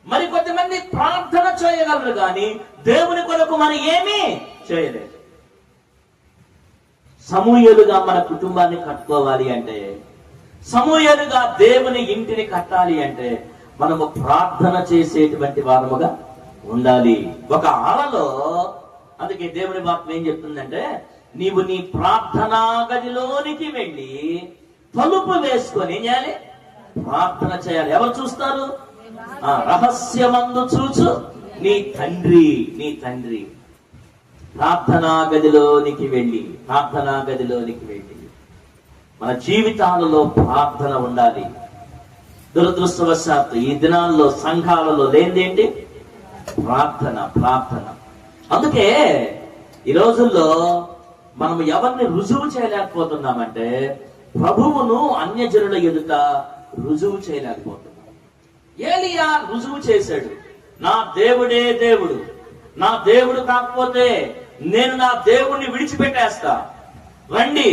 మరి కొంతమంది ప్రార్థన చేయగలరు కానీ దేవుని కొరకు మనం ఏమీ చేయలేరు. సమూయేలుగా మన కుటుంబాన్ని కట్టుకోవాలి అంటే, సమూయేలుగా దేవుని ఇంటిని కట్టాలి అంటే మనము ప్రార్థన చేసేటువంటి వారముగా ఉండాలి. ఒక ఆలలో అందుకే దేవుని వాక్యం ఏం చెప్తుందంటే, నీవు నీ ప్రార్థనా గదిలోనికి వెళ్ళి తలుపు వేసుకొని ఏం చేయాలి? ప్రార్థన చేయాలి. ఎవరు చూస్తారు? రహస్యమందు చూచు నీ తండ్రి. ప్రార్థనా గదిలోనికి వెళ్ళి మన జీవితాలలో ప్రార్థన ఉండాలి. దురదృష్టవశాత్తు ఈ దినాల్లో సంఘాలలో లేనిదేంటి? ప్రార్థన. అందుకే ఈ రోజుల్లో మనం ఎవరిని రుజువు చేయలేకపోతున్నామంటే ప్రభువును అన్యజనుల ఎదుట రుజువు చేయలేకపోతున్నాం. ఏలియా రుజువు చేశాడు, నా దేవుడే దేవుడు, నా దేవుడు కాకపోతే నేను నా దేవుణ్ణి విడిచిపెట్టేస్తా, రండి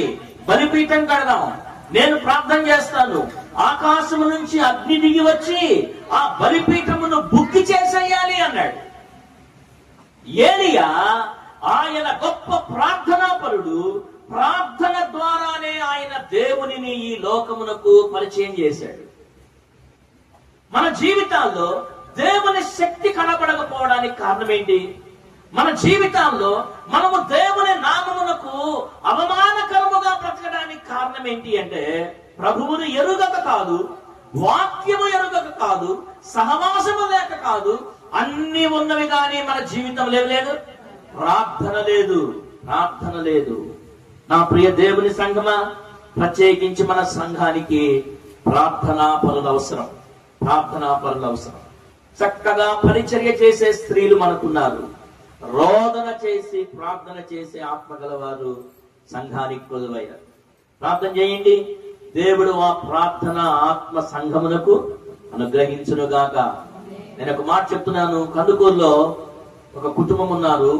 బలిపీఠం కడదాం, నేను ప్రార్థన చేస్తాను, ఆకాశము నుంచి అగ్ని దిగి వచ్చి ఆ బలిపీఠమును బుక్కి చేసేయాలి అన్నాడు. ఏలియా ఆయన గొప్ప ప్రార్థనాపరుడు. ప్రార్థన ద్వారానే ఆయన దేవునిని ఈ లోకమునకు పరిచయం చేశాడు. మన జీవితాల్లో దేవుని శక్తి కనబడకపోవడానికి కారణం ఏంటి? మన జీవితాల్లో మనము దేవుని నామమునకు అవమానకరముగా బ్రతకడానికి కారణం ఏంటి అంటే ప్రభువును ఎరుగక కాదు, వాక్యము ఎరుగక కాదు, సహవాసము లేక కాదు, అన్ని ఉన్నవి కానీ మన జీవితం లేదు, ప్రార్థన లేదు. నా ప్రియ దేవుని సంఘమా, ప్రత్యేకించి మన సంఘానికి ప్రార్థనా పరులు అవసరం. చక్కగా పరిచర్య చేసే స్త్రీలు మనకున్నారు. రోదన చేసి ప్రార్థన చేసే ఆత్మగలవారు సంఘానికి కొలువయ్యారు. ప్రార్థన చేయండి. దేవుడు ఆ ప్రార్థన ఆత్మ సంఘమునకు అనుగ్రహించునుగాక. నేను ఒక మాట చెప్తున్నాను. కందుకూరులో ఒక కుటుంబం ఉన్నారు.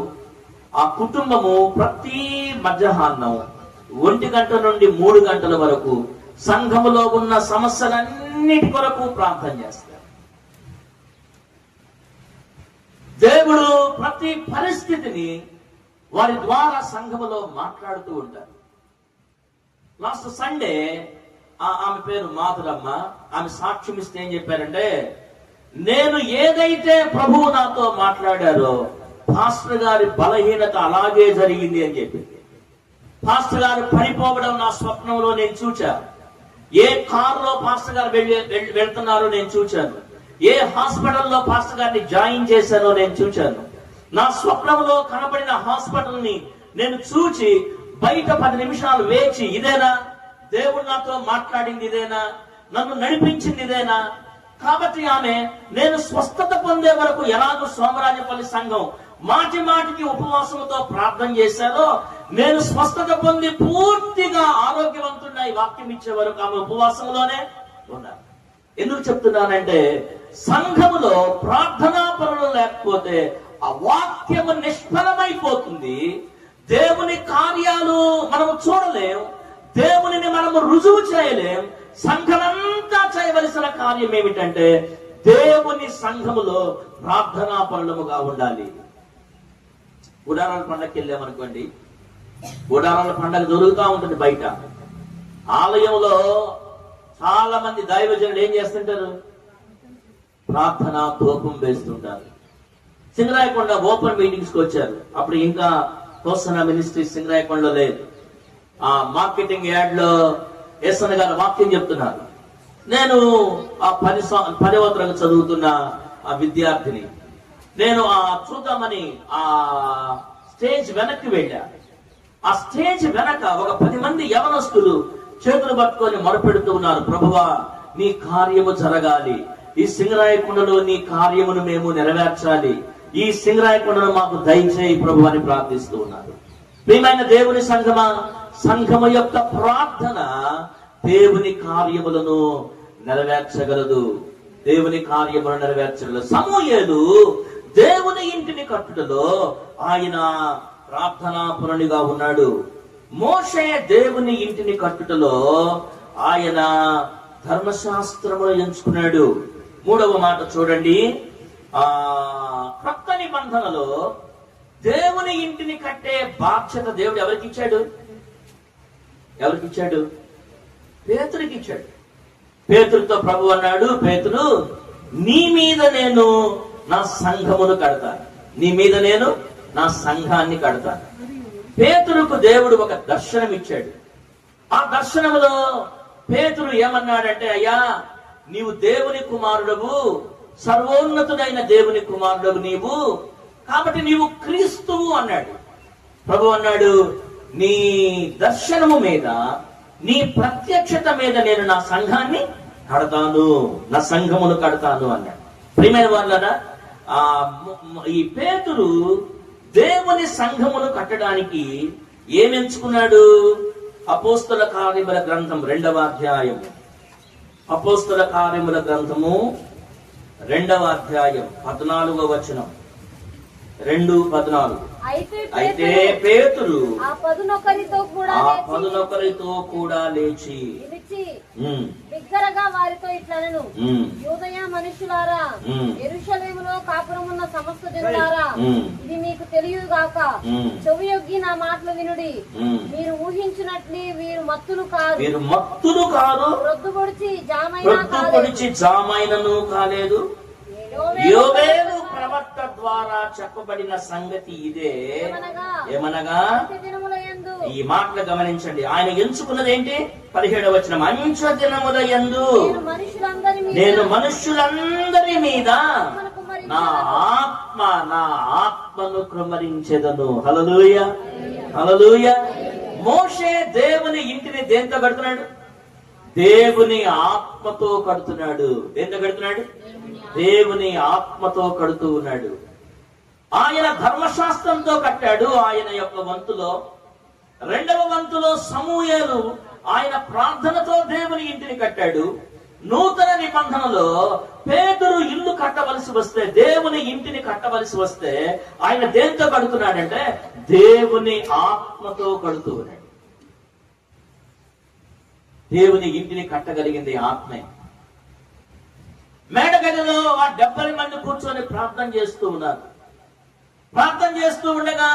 ఆ కుటుంబము ప్రతి మధ్యాహ్నం 1 గంట నుండి 3 గంటల వరకు సంఘములో ఉన్న సమస్యలన్నిటి కొరకు ప్రార్థన చేస్తారు. దేవుడు ప్రతి పరిస్థితిని వారి ద్వారా సంఘములో మాట్లాడుతూ ఉంటారు. లాస్ట్ సండే ఆమె పేరు మాధురమ్మ. ఆమె సాక్ష్యం ఇస్తే ఏం చెప్పారంటే, నేను ఏదైతే ప్రభువు నాతో మాట్లాడారో పాస్టర్ గారి బలహీనత అలాగే జరిగింది అని చెప్పింది. పాస్టర్ గారు పడిపోవడం నా స్వప్నంలో నేను చూచాను. ఏ కారులో పాస్టర్ గారు వెళ్తున్నారో నేను చూచాను. ఏ హాస్పిటల్లో పాస్టర్ గారిని జాయిన్ చేశానో నేను చూచాను. నా స్వప్నంలో కనబడిన హాస్పిటల్ ని నేను చూచి బయట 10 నిమిషాలు వేచి, ఇదేనా దేవుడు నాతో మాట్లాడింది, ఇదేనా నన్ను నడిపించింది, ఇదేనా? కాబట్టి ఆమె నేను స్వస్థత పొందే వరకు ఎలాగో సోమరాజపల్లి సంఘం మాటికి ఉపవాసంతో ప్రార్థన చేశారో, నేను స్వస్థత పొంది పూర్తిగా ఆరోగ్యవంతున్నా వాక్యం ఇచ్చే వరకు ఆమె ఉపవాసంలోనే ఉన్నారు. ఎందుకు చెప్తున్నానంటే సంఘములో ప్రార్థనా పరులు లేకపోతే ఆ వాక్యము నిష్ఫలమైపోతుంది. దేవుని కార్యాలు మనము చూడలేం, దేవునిని మనము రుజువు చేయలేం. సంఘమంతా చేయవలసిన కార్యం ఏమిటంటే దేవుని సంఘములో ప్రార్థనా పరులముగా ఉండాలి. గుడారాల పండగకి వెళ్ళామనుకోండి, గుడారాల పండగ జరుగుతూ ఉంటుంది బయట. ఆలయంలో చాలా మంది దైవజనులు ఏం చేస్తుంటారు? ప్రార్థనా ధూపం వేస్తుంటారు. సింగరాయకొండ ఓపెన్ మీటింగ్స్ కి వచ్చారు. అప్పుడు ఇంకా హోసనా మినిస్ట్రీ సింగరాయకొండలో లేదు. ఆ మార్కెటింగ్ యాడ్ లో ఎస్ఎన్ గారు వాక్యం చెప్తున్నారు. నేను ఆ 10వ తరగతి చదువుతున్న ఆ విద్యార్థిని. నేను చూద్దామని ఆ స్టేజ్ వెనక్కి వెళ్ళా. ఆ స్టేజ్ వెనక ఒక 10 మంది యవనస్తులు చేతులు పట్టుకొని మొరపెడుతూ ఉన్నారు, ప్రభువా నీ కార్యము జరగాలి, ఈ సింగరాయకొండలో నీ కార్యమును మేము నెరవేర్చాలి, ఈ సింగరాయకొండను మాకు దయచేయి ప్రభు అని ప్రార్థిస్తూ ఉన్నారు. ప్రియమైన దేవుని సంఘమా, సంఘము యొక్క ప్రార్థన దేవుని కార్యములను నెరవేర్చగలదు. దేవుని కార్యములను నెరవేర్చగలదు. సమూయేలు దేవుని ఇంటిని కట్టుటలో ఆయన ప్రార్థనాపరునిగా ఉన్నాడు. మోషే దేవుని ఇంటిని కట్టుటలో ఆయన ధర్మశాస్త్రమును ఎంచుకున్నాడు. 3వ మాట చూడండి, క్రొత్త నిబంధనలో దేవుని ఇంటిని కట్టే బాధ్యత దేవుడు ఎవరికి ఇచ్చాడు? పేతురుకి ఇచ్చాడు. పేతురుతో ప్రభు అన్నాడు, పేతురు నీ మీద నేను నా సంఘమును కడతాను, నీ మీద నేను నా సంఘాన్ని కడతాను. పేతురుకు దేవుడు ఒక దర్శనం ఇచ్చాడు. ఆ దర్శనములో పేతురు ఏమన్నాడంటే, అయ్యా నీవు దేవుని కుమారుడవు, సర్వోన్నతుడైన దేవుని కుమారుడవు నీవు, కాబట్టి నీవు క్రీస్తువు అన్నాడు. ప్రభు అన్నాడు, నీ దర్శనము మీద, నీ ప్రత్యక్షత మీద నేను నా సంఘాన్ని కడతాను, నా సంఘమును కడతాను అన్నాడు. ప్రియమైన వాళ్ళరా, ఈ పేతురు దేవుని సంఘమును కట్టడానికి ఏమెంచుకున్నాడు? అపోస్తల కార్యముల గ్రంథం 2వ అధ్యాయం, అపోస్తల కార్యముల గ్రంథము 2వ అధ్యాయం 14వ వచనం, 2:14. అయితే పేతురు ఆ 11 కూడా లేచి బిగ్గరగా వారితో ఇట్లనెను, యూదయ మనుషులారా, యెరూషలేములో కాపురమున్న సమస్త జనులారా, ఇది మీకు తెలియదు గాక, చెవియొగ్గి నా మాటలు వినుడి. మీరు ఊహించినట్లు వీరు మత్తులు కాదు, రొద్దుపొడిచి జామైనను కాలేదు. యోవేలు ప్రవక్త ద్వారా చెప్పబడిన సంగతి ఇదే. ఏమనగా, ఈ మాటలు గమనించండి, ఆయన ఎంచుకున్నది ఏంటి? 17వ వచనం, అంచె దినముల యందు నేను మనుష్యులందరి మీద నా ఆత్మను కృమ్మరించెదను. హల్లెలూయా, హల్లెలూయా. మోషే దేవుని ఇంటిని దేంతో కడుతున్నాడు? దేవుని ఆత్మతో కడుతున్నాడు. దేంతో కడుతున్నాడు? దేవుని ఆత్మతో కడుతూ ఉన్నాడు. ఆయన ధర్మశాస్త్రంతో కట్టాడు ఆయన యొక్క వంతులో. 2వ వంతులో సమూయేలు ఆయన ప్రార్థనతో దేవుని ఇంటిని కట్టాడు. నూతన నిబంధనలో పేతురు ఇల్లు కట్టవలసి వస్తే, దేవుని ఇంటిని కట్టవలసి వస్తే ఆయన దేంతో కడుతున్నాడంటే దేవుని ఆత్మతో కడుతూ ఉన్నాడు. దేవుని ఇంటిని కట్టగలిగింది ఆత్మే. మేడగదిలో ఆ 70 మంది కూర్చొని ప్రార్థన చేస్తూ ఉన్నారు. ప్రార్థన చేస్తూ ఉండగా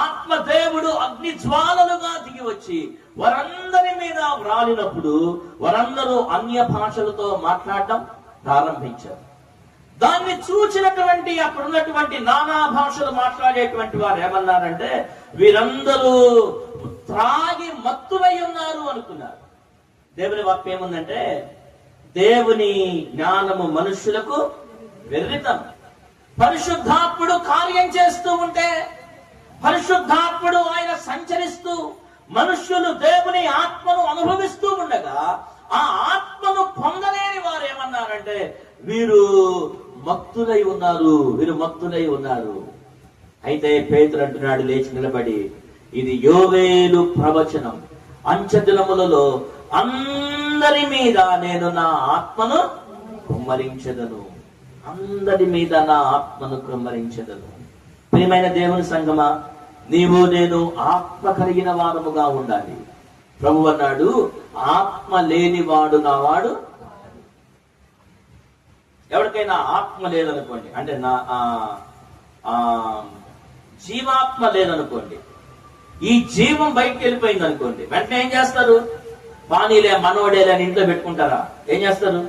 ఆత్మ దేవుడు అగ్ని జ్వాలలుగా దిగి వచ్చి వారందరి మీద వ్రాలినప్పుడు వారందరూ అన్య భాషలతో మాట్లాడటం ప్రారంభించారు. దాన్ని చూచినటువంటి అక్కడ ఉన్నటువంటి నానా భాషలు మాట్లాడేటువంటి వారు ఏమన్నారంటే, వీరందరూ త్రాగి మత్తులై ఉన్నారు అనుకున్నారు. దేవుని వాక్యం ఏముందంటే, దేవుని జ్ఞానము మనుష్యులకు వెర్రితం. పరిశుద్ధాత్ముడు కార్యం చేస్తూ ఉంటే, పరిశుద్ధాత్ముడు ఆయన సంచరిస్తూ మనుష్యులు దేవుని ఆత్మను అనుభవిస్తూ ఉండగా ఆ ఆత్మను పొందలేని వారు ఏమన్నారంటే, వీరు మత్తులై ఉన్నారు. అయితే పేతురు అంటున్నాడు లేచి నిలబడి, ఇది యోవేలు ప్రవచనం, అంచె దినములలో అందరి మీద నేను నా ఆత్మను కుమ్మరించెదను. అందరి మీద నా ఆత్మను కుమ్మరించెదను. ప్రియమైన దేవుని సంగమా, నీవు నేను ఆత్మ కలిగిన వారముగా ఉండాలి. ప్రభు అన్నాడు, ఆత్మ లేనివాడు నావాడు. ఎవరికైనా ఆత్మ లేదనుకోండి, అంటే నా జీవాత్మ లేదనుకోండి, ఈ జీవం బయటకు వెళ్ళిపోయింది అనుకోండి, వెంటనే ఏం చేస్తారు? పానీలే మనోడేలే అని ఇంట్లో పెట్టుకుంటారా? ఏం చేస్తారు?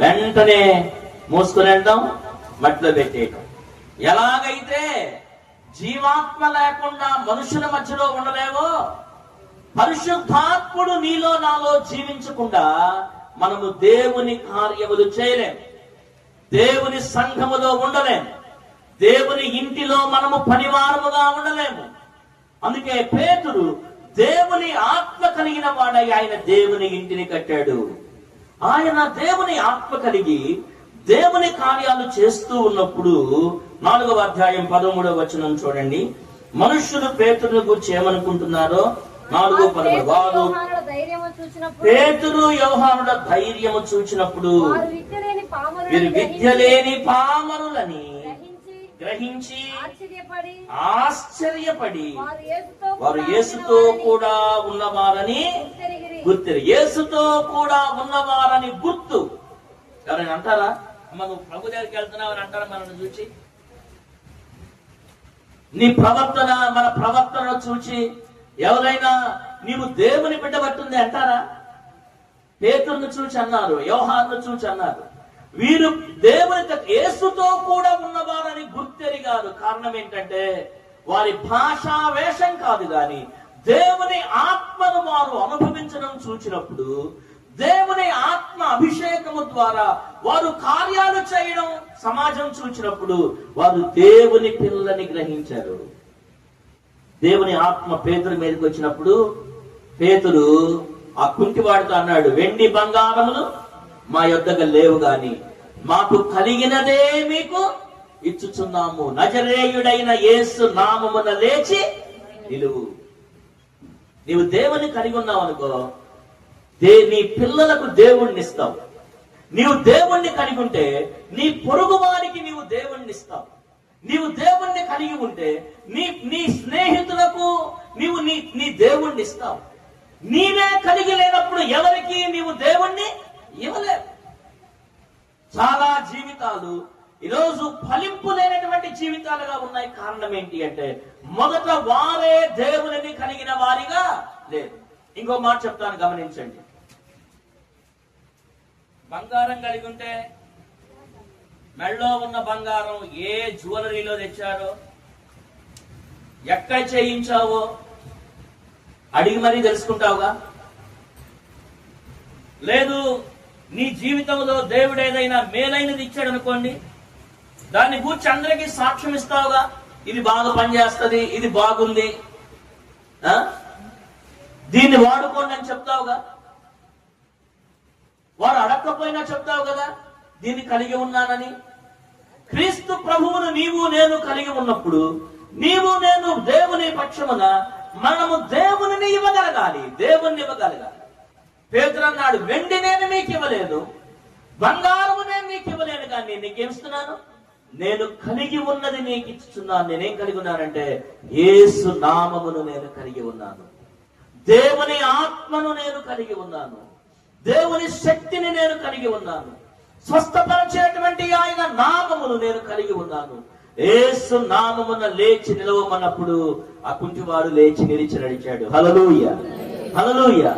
వెంటనే మూసుకుని వెళ్తాం, మట్టిలో పెట్టేయటం. ఎలాగైతే జీవాత్మ లేకుండా మనుషుల మధ్యలో ఉండలేవో, పరిశుద్ధాత్ముడు నీలో నాలో జీవించకుండా మనము దేవుని కార్యములు చేయలేం, దేవుని సంఘములో ఉండలేం, దేవుని ఇంటిలో మనము పనివారముగా ఉండలేము. అందుకే పేతురు దేవుని ఆత్మ కలిగిన వాడై ఆయన దేవుని ఇంటిని కట్టాడు. ఆయన దేవుని ఆత్మ కలిగి దేవుని కార్యాలు చేస్తూ ఉన్నప్పుడు 4వ అధ్యాయం 13వ వచనం చూడండి. మనుష్యులు పేతురుని గురించి ఏమనుకుంటున్నారో 4:13 వారు పేతురు యోహానుల ధైర్యము చూచినప్పుడు వీరు విద్యలేని పామరులని గ్రహించి ఆశ్చర్యపడి వారు యేసుతో కూడా ఉన్నవారని గుర్తు. యేసుతో కూడా ఉన్నవారని గుర్తు. ఎవరైనా అంటారా మనం ప్రభు దగ్గరికి వెళ్తున్నావు అని అంటారా? మనల్ని చూచి నీ ప్రవర్తన, మన ప్రవర్తన చూచి ఎవరైనా నీవు దేవుని బిడ్డబట్టుంది అంటారా? పేతురును చూచి అన్నారు, యోహానును చూచి అన్నారు. వీరు దేవుని యేసుతో కూడా ఉన్నవారని గుర్తెరిగారు. కారణం ఏంటంటే వారి భాషా వేషం కాదు గాని దేవుని ఆత్మను వారు అనుభవించడం చూచినప్పుడు, దేవుని ఆత్మ అభిషేకము ద్వారా వారు కార్యాలు చేయడం సమాజం చూచినప్పుడు వారు దేవుని పిల్లని గ్రహించారు. దేవుని ఆత్మ పేతురు మీదకి వచ్చినప్పుడు పేతురు ఆ కుంటివాడితో అన్నాడు, వెండి బంగారములు మా యొద్దకు లేవు గాని మాకు కలిగినదే మీకు ఇచ్చుచున్నాము. నజరేయుడైన యేసు నామమున లేచి నిలువు. నీవు దేవుని కలిగి ఉన్నావు అనుకో, నీ పిల్లలకు దేవుణ్ణి ఇస్తావు. నీవు దేవుణ్ణి కలిగి ఉంటే నీ పొరుగు వారికి నీవు దేవుణ్ణి ఇస్తావు. నీవు దేవుణ్ణి కలిగి ఉంటే నీ స్నేహితులకు నీవు నీ దేవుణ్ణి ఇస్తావు. నీవే కలిగి లేనప్పుడు ఎవరికి నీవు దేవుణ్ణి ఇవ్వలేవు. చాలా జీవితాలు ఈరోజు ఫలింపు లేనటువంటి జీవితాలుగా ఉన్నాయి. కారణం ఏంటి అంటే మొదట వారే దేవునిని కలిగిన వారిగా లేదు. ఇంకో మాట చెప్తాను, గమనించండి. బంగారం కలిగి ఉంటే మెళ్ళో ఉన్న బంగారం ఏ జ్యువెలరీలో తెచ్చారో, ఎక్కడ చేయించావో అడిగి మరీ తెలుసుకుంటావుగా. లేదు, నీ జీవితంలో దేవుడు ఏదైనా మేలైనది ఇచ్చాడు అనుకోండి, దాన్ని కూర్చి అందరికీ సాక్ష్యం ఇస్తావుగా. ఇది బాగా పనిచేస్తుంది, ఇది బాగుంది, దీన్ని వాడుకోండి అని చెప్తావుగా. వారు అడగకపోయినా చెప్తావు కదా, దీన్ని కలిగి ఉన్నానని. క్రీస్తు ప్రభువును నీవు నేను కలిగి ఉన్నప్పుడు నీవు నేను దేవుని పక్షమున మనము దేవుని ఇవ్వగలగాలి, దేవుణ్ణి ఇవ్వగలగాలి. పేతురు అన్నాడు, వెండి నేను మీకు ఇవ్వలేదు, బంగారము నేను నీకు ఇవ్వలేను, కానీ నీకేమిస్తున్నాను, నేను కలిగి ఉన్నది నీకు ఇచ్చుచున్నాను. నేనేం కలిగి ఉన్నానంటే యేసు నామమును నేను కలిగి ఉన్నాను, దేవుని ఆత్మను నేను కలిగి ఉన్నాను, దేవుని శక్తిని నేను కలిగి ఉన్నాను, స్వస్థపరిచేటువంటి ఆయన నామమును నేను కలిగి ఉన్నాను. యేసు నామమున లేచి నిలవమన్నప్పుడు ఆ కుంటివాడు లేచి నిలిచి నడిచాడు. హల్లెలూయా, హల్లెలూయా.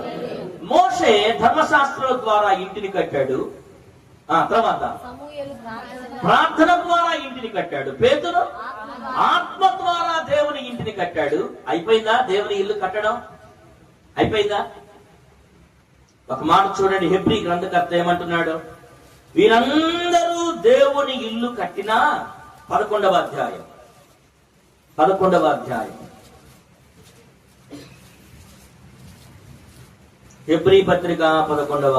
మోషే ధర్మశాస్త్రం ద్వారా ఇంటిని కట్టాడు. తర్వాత ప్రార్థన ద్వారా ఇంటిని కట్టాడు. పేతురు ఆత్మ ద్వారా దేవుని ఇంటిని కట్టాడు. అయిపోయిందా దేవుని ఇల్లు కట్టడం? అయిపోయిందా? ఒక మాట చూడండి, హెబ్రీ గ్రంథకర్త ఏమంటున్నాడు? వీరందరూ దేవుని ఇల్లు కట్టినా 11వ అధ్యాయం హెబ్రీ పత్రిక 11వ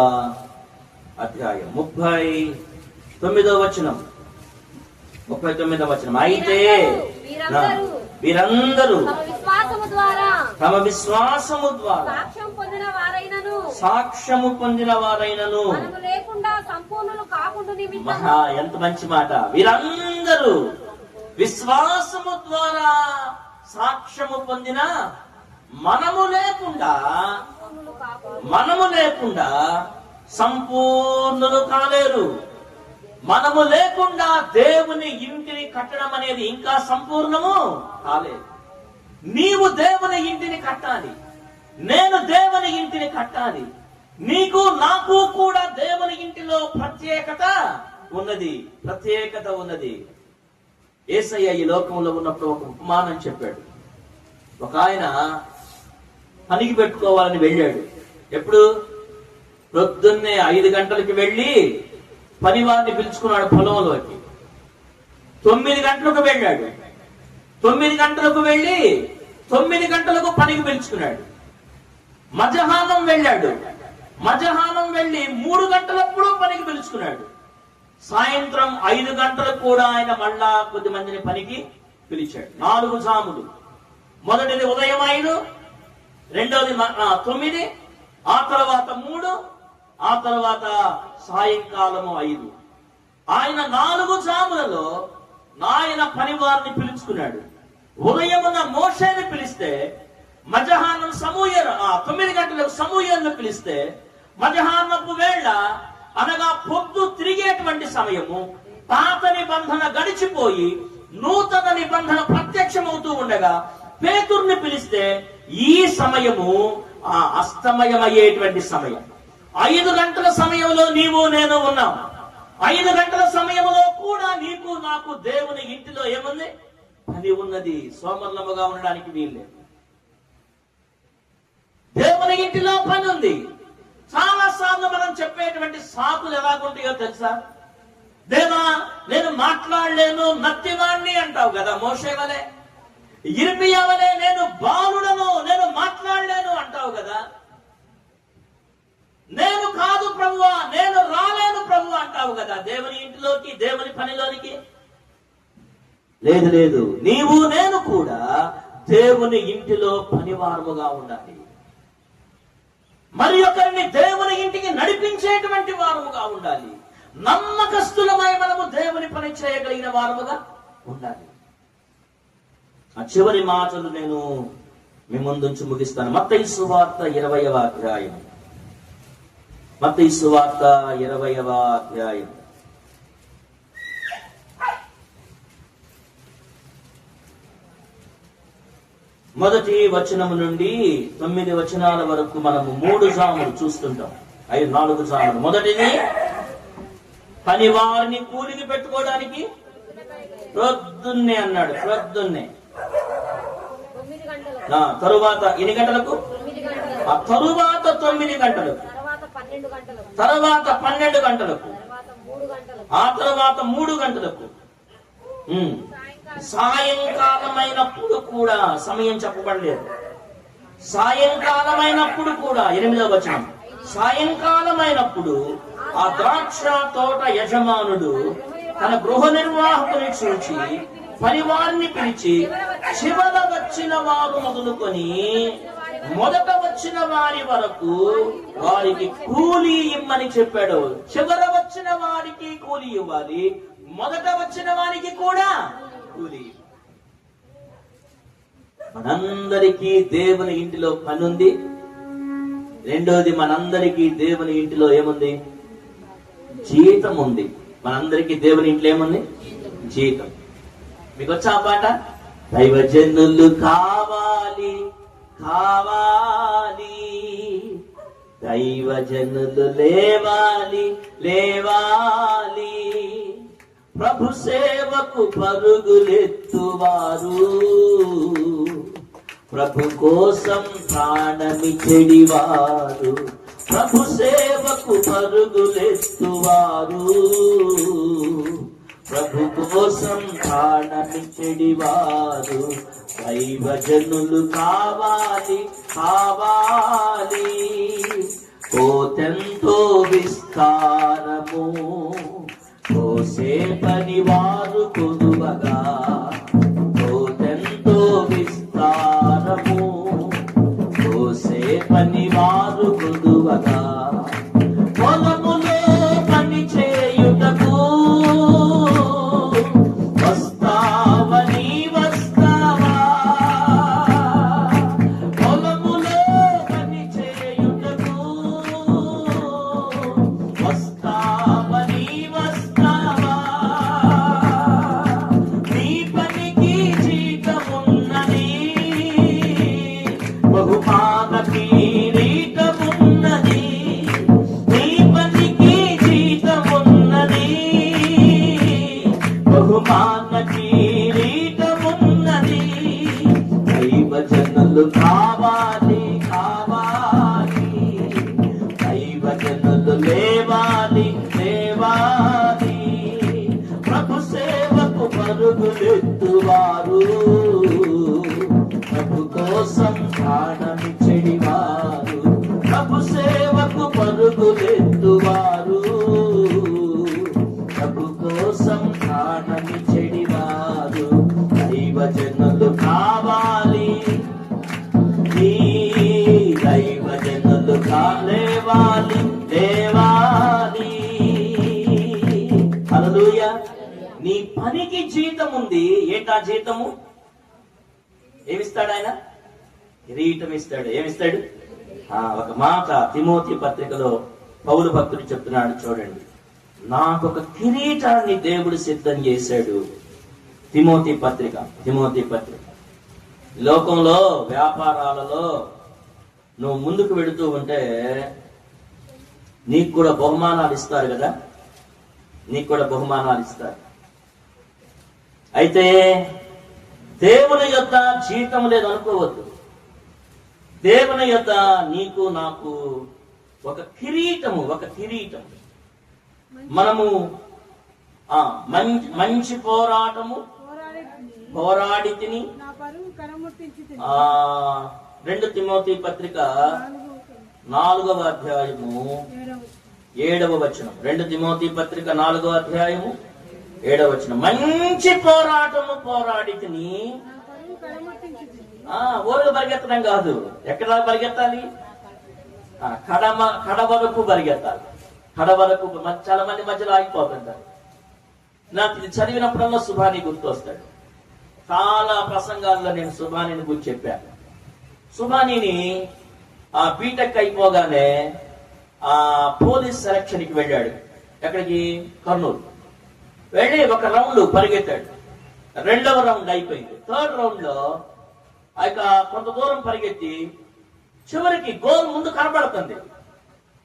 అధ్యాయం 39వ వచనం. అయితే వీరందరూ తమ విశ్వాసము ద్వారా సాక్ష్యము పొందిన వారైనను. ఎంత మంచి మాట! వీరందరూ విశ్వాసము ద్వారా సాక్ష్యము పొందిన మనము లేకుండా సంపూర్ణులు కాలేరు. మనము లేకుండా దేవుని ఇంటిని కట్టడం అనేది ఇంకా సంపూర్ణము కాలేదు. నీవు దేవుని ఇంటిని కట్టాలి, నేను దేవుని ఇంటిని కట్టాలి. నీకు నాకు కూడా దేవుని ఇంటిలో ప్రత్యేకత ఉన్నది. యేసయ్య ఈ లోకంలో ఉన్నప్పుడు ఒక ఉపమానం చెప్పాడు. ఒక ఆయన పనికి పెట్టుకోవాలని వెళ్ళాడు. ఎప్పుడు? ప్రొద్దున్నే 5 గంటలకి వెళ్ళి పనివారిని పిలుచుకున్నాడు పొలంలోకి. 9 గంటలకు వెళ్ళాడు. 9 గంటలకు వెళ్ళి 9 గంటలకు పనికి పిలుచుకున్నాడు. మధ్యాహ్నం వెళ్ళాడు. మధ్యాహ్నం వెళ్ళి 3 గంటలప్పుడు పనికి పిలుచుకున్నాడు. సాయంత్రం 5 గంటలకు కూడా ఆయన మళ్ళా కొద్ది మందిని పనికి పిలిచాడు. 4 జాములు. మొదటిది ఉదయం 5, రెండోది 9, ఆ తర్వాత 3, ఆ తర్వాత సాయంకాలము 5. ఆయన 4 జాములలో ఆయన పని వారిని పిలుచుకున్నాడు. ఉదయమున మోషేని పిలిస్తే, మధ్యాహ్నం 9 గంటలకు సమూయేలును పిలిస్తే, మధ్యాహ్నపు వేళ అనగా పొద్దు తిరిగేటువంటి సమయము, పాత నిబంధన గడిచిపోయి నూతన నిబంధన ప్రత్యక్షమవుతూ ఉండగా పేతురుని పిలిస్తే ఈ సమయము అస్తమయమయ్యేటువంటి సమయం. 5 గంటల సమయంలో నీవు నేను ఉన్నాం. 5 గంటల సమయంలో కూడా నీకు నాకు దేవుని ఇంటిలో ఏముంది? పని ఉన్నది. సోమర్లముగా ఉండడానికి వీల్లేదు. దేవుని ఇంటిలో పని ఉంది. చాలా సార్లు మనం చెప్పేటువంటి సాకులు ఎలాగుంటాయో తెలుసా? దేవా నేను మాట్లాడలేను, నత్తివాణ్ణి అంటావు కదా మోషే వలె. ఇర్మియా వలె నేను బాలుడను, నేను మాట్లాడలేను అంటావు కదా. నేను కాదు ప్రభువా, నేను రాలేను ప్రభు అంటావు కదా దేవుని ఇంటిలోకి, దేవుని పనిలోనికి. లేదు లేదు, నీవు నేను కూడా దేవుని ఇంటిలో పనివారముగా ఉండాలి. మరి ఒకరిని దేవుని ఇంటికి నడిపించేటువంటి వారముగా ఉండాలి. నమ్మకస్తులమై మనము దేవుని పని చేయగలిగిన వారముగా ఉండాలి. ఆ చివరి మాటలు నేను మీ ముందుంచి ముగిస్తాను. మత్తయి సువార్త 20వ అధ్యాయం. మత్తయి సువార్త 20వ అధ్యాయం. మొదటి వచనము నుండి 9 వచనాల వరకు మనము 3 జాములు చూస్తుంటాం. 4 జాములు. మొదటిది పని వారిని కూలికి పెట్టుకోవడానికి ప్రొద్దున్నే అన్నాడు. ప్రొద్దున్నే. తరువాత ఎన్ని గంటలకు? ఆ తరువాత 9 గంటలకు, తర్వాత 12 గంటలకు, ఆ తర్వాత 3 గంటలకు. సాయంకాలమైనప్పుడు కూడా సమయం చెప్పబడలేదు. సాయంకాలమైనప్పుడు కూడా 8వ వచనం. సాయంకాలమైనప్పుడు ఆ ద్రాక్ష తోట యజమానుడు తన గృహ నిర్వాహకుని చూచి పనివారిని పిలిచి, చివర వచ్చిన వారు మొదలుకొని మొదట వచ్చిన వారి వరకు వారికి కూలీ ఇమ్మని చెప్పాడు. చివర వచ్చిన వారికి కూలీ ఇవ్వాలి, మొదట వచ్చిన వారికి కూడా కూలీ. మనందరికీ దేవుని ఇంటిలో పని ఉంది. రెండోది, మనందరికీ దేవుని ఇంటిలో ఏముంది? జీతం ఉంది. మనందరికీ దేవుని ఇంట్లో ఏముంది? జీతం. మీకు వచ్చా పాట? దైవజనులు కావాలి కావాలి, దైవజనులు లేవాలి లేవాలి, ప్రభు సేవకు పరుగులెత్తువారు, ప్రభు కోసం ప్రాణమిచెడివారు, ప్రభు సేవకు పరుగులెత్తువారు, ప్రభు కోసం ప్రాణమిచెడివారు, దైవజనులు కావాలి కావాలి. కోతెంతో విస్తారము, కోసే పని వారు కొదువగా, కోతెంతో విస్తారము, కోసే పని వారు కొదువగా, పొలములో పని చేయుటకు వస్తావని వస్తావా, పొలములో పని చేయుటకు వస్తావని వస్తావా, నీ పనికి జీతమున్నది, బహుమాన కిరీటమున్నది, నీ పనికి జీతమున్నది, బహుమాన కిరీటమున్నది. దైవజనులు కావాలి కావాలి, దైవజనులు లేవాలి లేవాలి, ప్రభు సేవకు పరుగులెత్తువారు, ప్రభు కోసం ప్రాణమిచ్చెడివారు, ప్రభు సేవకు పరుగులెత్తువారు. ప్రభు కోసం ప్రాణమిచ్చెడివారు, దైవజనులు కావాలి. నీ దైవజనులు కాలేవాలి, లేవాలి. హల్లెలూయా. నీ పనికి జీతం ఉంది. ఏంటా జీతము? ఏమిస్తాడు ఆయన? కిరీటం ఇస్తాడు. ఏమిస్తాడు? ఒక మాట తిమోతి పత్రికలో పౌలు భక్తుడు చెప్తున్నాడు, చూడండి. నాకొక కిరీటాన్ని దేవుడు సిద్ధం చేశాడు. తిమోతి పత్రిక. లోకంలో వ్యాపారాలలో నువ్వు ముందుకు వెళుతూ ఉంటే నీకు కూడా బహుమానాలు ఇస్తారు కదా, నీకు కూడా బహుమానాలు ఇస్తారు. అయితే దేవుని యొద్ద జీతం లేదు అనుకోవద్దు. దేవుని యొద్ద నీకు నాకు ఒక కిరీటము. మనము మంచి పోరాడి తిని 2 తిమోతి పత్రిక 4వ అధ్యాయము 7వ వచనం. 2 తిమోతి పత్రిక 4వ అధ్యాయము 7వ వచనం. మంచి పోరాటము పోరాడి తిని. ఊరుగా పరిగెత్తడం కాదు. ఎక్కడ పరిగెత్తాలి? కడ వరకు పరిగెత్తాలి. కడ వరకు. చాలా మంది మధ్యలో ఆగిపోతుంటారు. నాకు ఇది చదివినప్పుడల్లా సుభాని గుర్తొస్తాడు. చాలా ప్రసంగాల్లో నేను సుభానిని గురించి చెప్పాను. సుభానిని బీటెక్ అయిపోగానే పోలీస్ సెలక్షన్ కి వెళ్ళాడు. ఎక్కడికి? కర్నూలు. వెళ్ళి ఒక రౌండ్ పరిగెత్తాడు. 2వ రౌండ్ అయిపోయింది. 3rd రౌండ్ లో కొంత దూరం పరిగెత్తి చివరికి గోల్ ముందు కనబడుతుంది.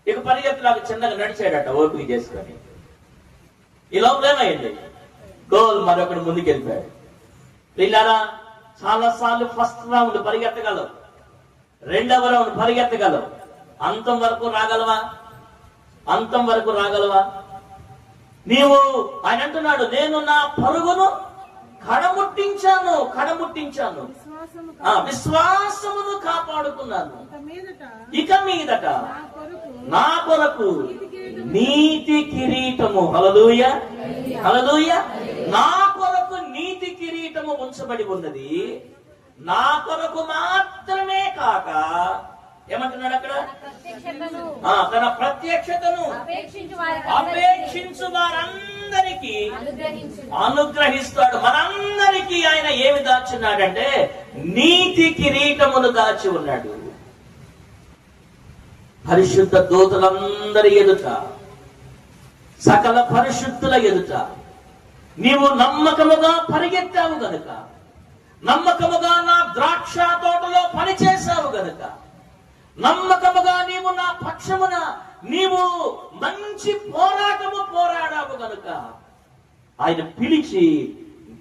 ఇక పరిగెత్తులాగా చిన్నగా నడిచాడట ఓపిక చేసుకొని. ఈ లోపల ఏమైంది? గోల్ మరొకడు ముందుకు వెళ్ళిపోయాడు. పిల్లరా, చాలా సార్లు ఫస్ట్ రౌండ్ పరిగెత్తగలవు, 2వ రౌండ్ పరిగెత్తగలవు. అంతం వరకు రాగలవా? నీవు ఆయన అంటున్నాడు, నేను నా పరుగును కడముట్టించాను, విశ్వాసమును కాపాడుకున్నాను. ఇక మీదట నా కొరకు నీతి కిరీటము. హల్లెలూయా. నా కొరకు నీతి కిరీటము ఉంచబడి ఉన్నది. నా కొరకు మాత్రమే కాక ఏమంటున్నాడు అక్కడ? తన ప్రత్యక్షతను అపేక్షించు వారందరికీ అనుగ్రహిస్తాడు. మనందరికీ ఆయన ఏమి దాచున్నాడంటే నీతి కిరీటమును దాచి ఉన్నాడు. పరిశుద్ధ దూతలందరి ఎదుట, సకల పరిశుద్ధుల ఎదుట నీవు నమ్మకముగా పరిగెత్తావు గనుక, నమ్మకముగా నా ద్రాక్ష తోటలో పనిచేశావు గనుక, నమ్మకముగా నీవు నా పక్షమున నీవు మంచి పోరాడావు గనుక ఆయన పిలిచి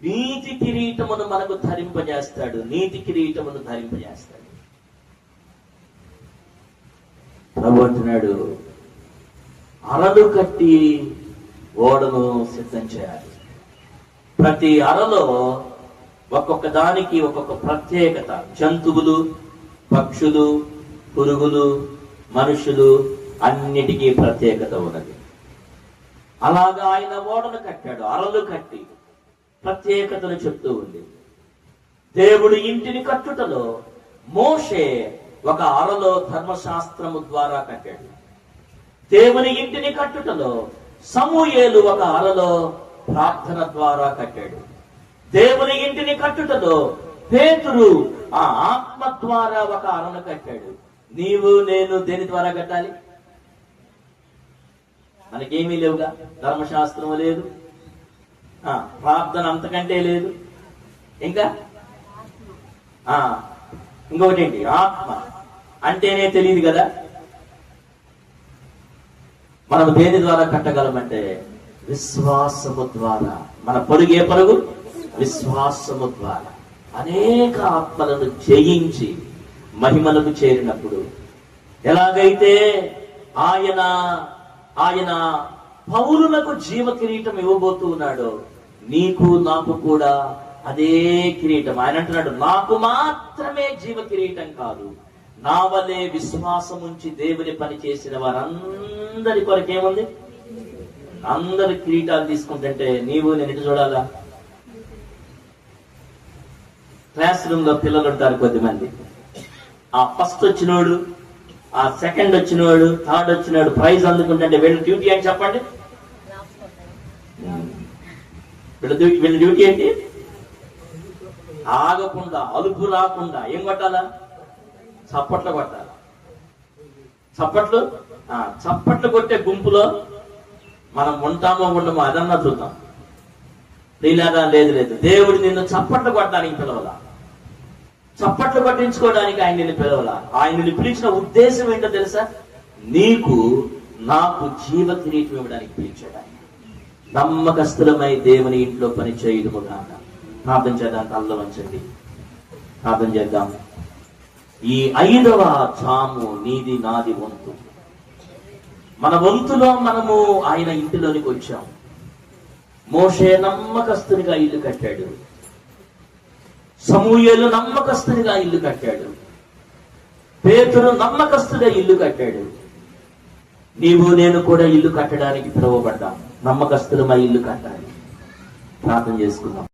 నీతి కిరీటమును మనకు ధరింపజేస్తాడు. ప్రభు అంటున్నాడు, అరలు కట్టి ఓడను సిద్ధం చేయాలి. ప్రతి అరలో ఒక్కొక్క దానికి ఒక్కొక్క ప్రత్యేకత. జంతువులు, పక్షులు, పురుగులు, మనుషులు అన్నిటికీ ప్రత్యేకత ఉన్నది. అలాగా ఆయన ఓడను కట్టాడు. అరలు కట్టి ప్రత్యేకతను చెప్తూ ఉంది. దేవుడు ఇంటిని కట్టుటలో మోషే ఒక అరలో ధర్మశాస్త్రము ద్వారా కట్టాడు. దేవుని ఇంటిని కట్టుటలో సమూయేలు ఒక అరలో ప్రార్థన ద్వారా కట్టాడు. దేవుని ఇంటిని కట్టుటలో పేతురు ఆత్మ ద్వారా ఒక అరను కట్టాడు. నీవు నేను దేని ద్వారా కట్టాలి? మనకేమీ లేవుగా. ధర్మశాస్త్రము లేదు, ప్రార్థన అంతకంటే లేదు. ఇంకా ఇంకొకటి ఏంటి? ఆత్మ అంటేనే తెలియదు కదా. మనం దేని ద్వారా కట్టగలమంటే విశ్వాసము ద్వారా. మన పరుగు ఏ పరుగు? విశ్వాసము ద్వారా. అనేక ఆత్మలను జయించి మహిమలకు చేరినప్పుడు ఎలాగైతే ఆయన పౌలులకు జీవ కిరీటం ఇవ్వబోతూ ఉన్నాడో, నీకు నాకు కూడా అదే కిరీటం. ఆయన అంటున్నాడు, నాకు మాత్రమే జీవ కిరీటం కాదు, నా వల్లే విశ్వాసం ఉంచి దేవుని పని చేసిన వారందరి కొరకు ఏముంది? అందరు కిరీటాలు తీసుకుంటుంటే నీవు నేను ఇటు చూడాలా? క్లాస్ రూమ్ లో పిల్లలు ఉంటారు కొద్దిమంది. ఆ ఫస్ట్ వచ్చినోడు, ఆ సెకండ్ వచ్చినోడు, థర్డ్ వచ్చినోడు ప్రైజ్ అందుకుంటే వీళ్ళ డ్యూటీ ఏంటి చెప్పండి? వీళ్ళ డ్యూటీ ఏంటి? ఆగకుండా, అలుపు రాకుండా ఏం కొట్టాలా? చప్పట్లు కొట్టాలి. చప్పట్లు కొట్టే గుంపులో మనం ఉంటామో ఉండమో అదన్నా చూద్దాం. లేదా లేదు, దేవుడు నిన్ను చప్పట్లు కొట్టడానికి పిలవలా, చప్పట్లు కొట్టించుకోవడానికి ఆయన నిన్ను పిలవలా. ఆయన నిన్ను పిలిచిన ఉద్దేశం ఏంటో తెలుసా? నీకు నాకు జీవ కిరీటం ఇవ్వడానికి పిలిచాడు ఆయన. నమ్మకస్తులమై దేవుని ఇంట్లో పని చేయడము కాక. ప్రార్థన చేద్దాం, తల్ల వంచండి, ప్రార్థన చేద్దాం. ఈ 5వ జాము నీది నాది వంతు. మన వంతులో మనము ఆయన ఇంటిలోనికి వచ్చాం. మోషే నమ్మకస్తునిగా ఇల్లు కట్టాడు, సమూయేలు నమ్మకస్తునిగా ఇల్లు కట్టాడు, పేతురు నమ్మకస్తుగా ఇల్లు కట్టాడు. నీవు నేను కూడా ఇల్లు కట్టడానికి పిలువబడ్డాం. నమ్మకస్తులమై ఇల్లు కట్టాలి. ప్రార్థన చేసుకుందాం.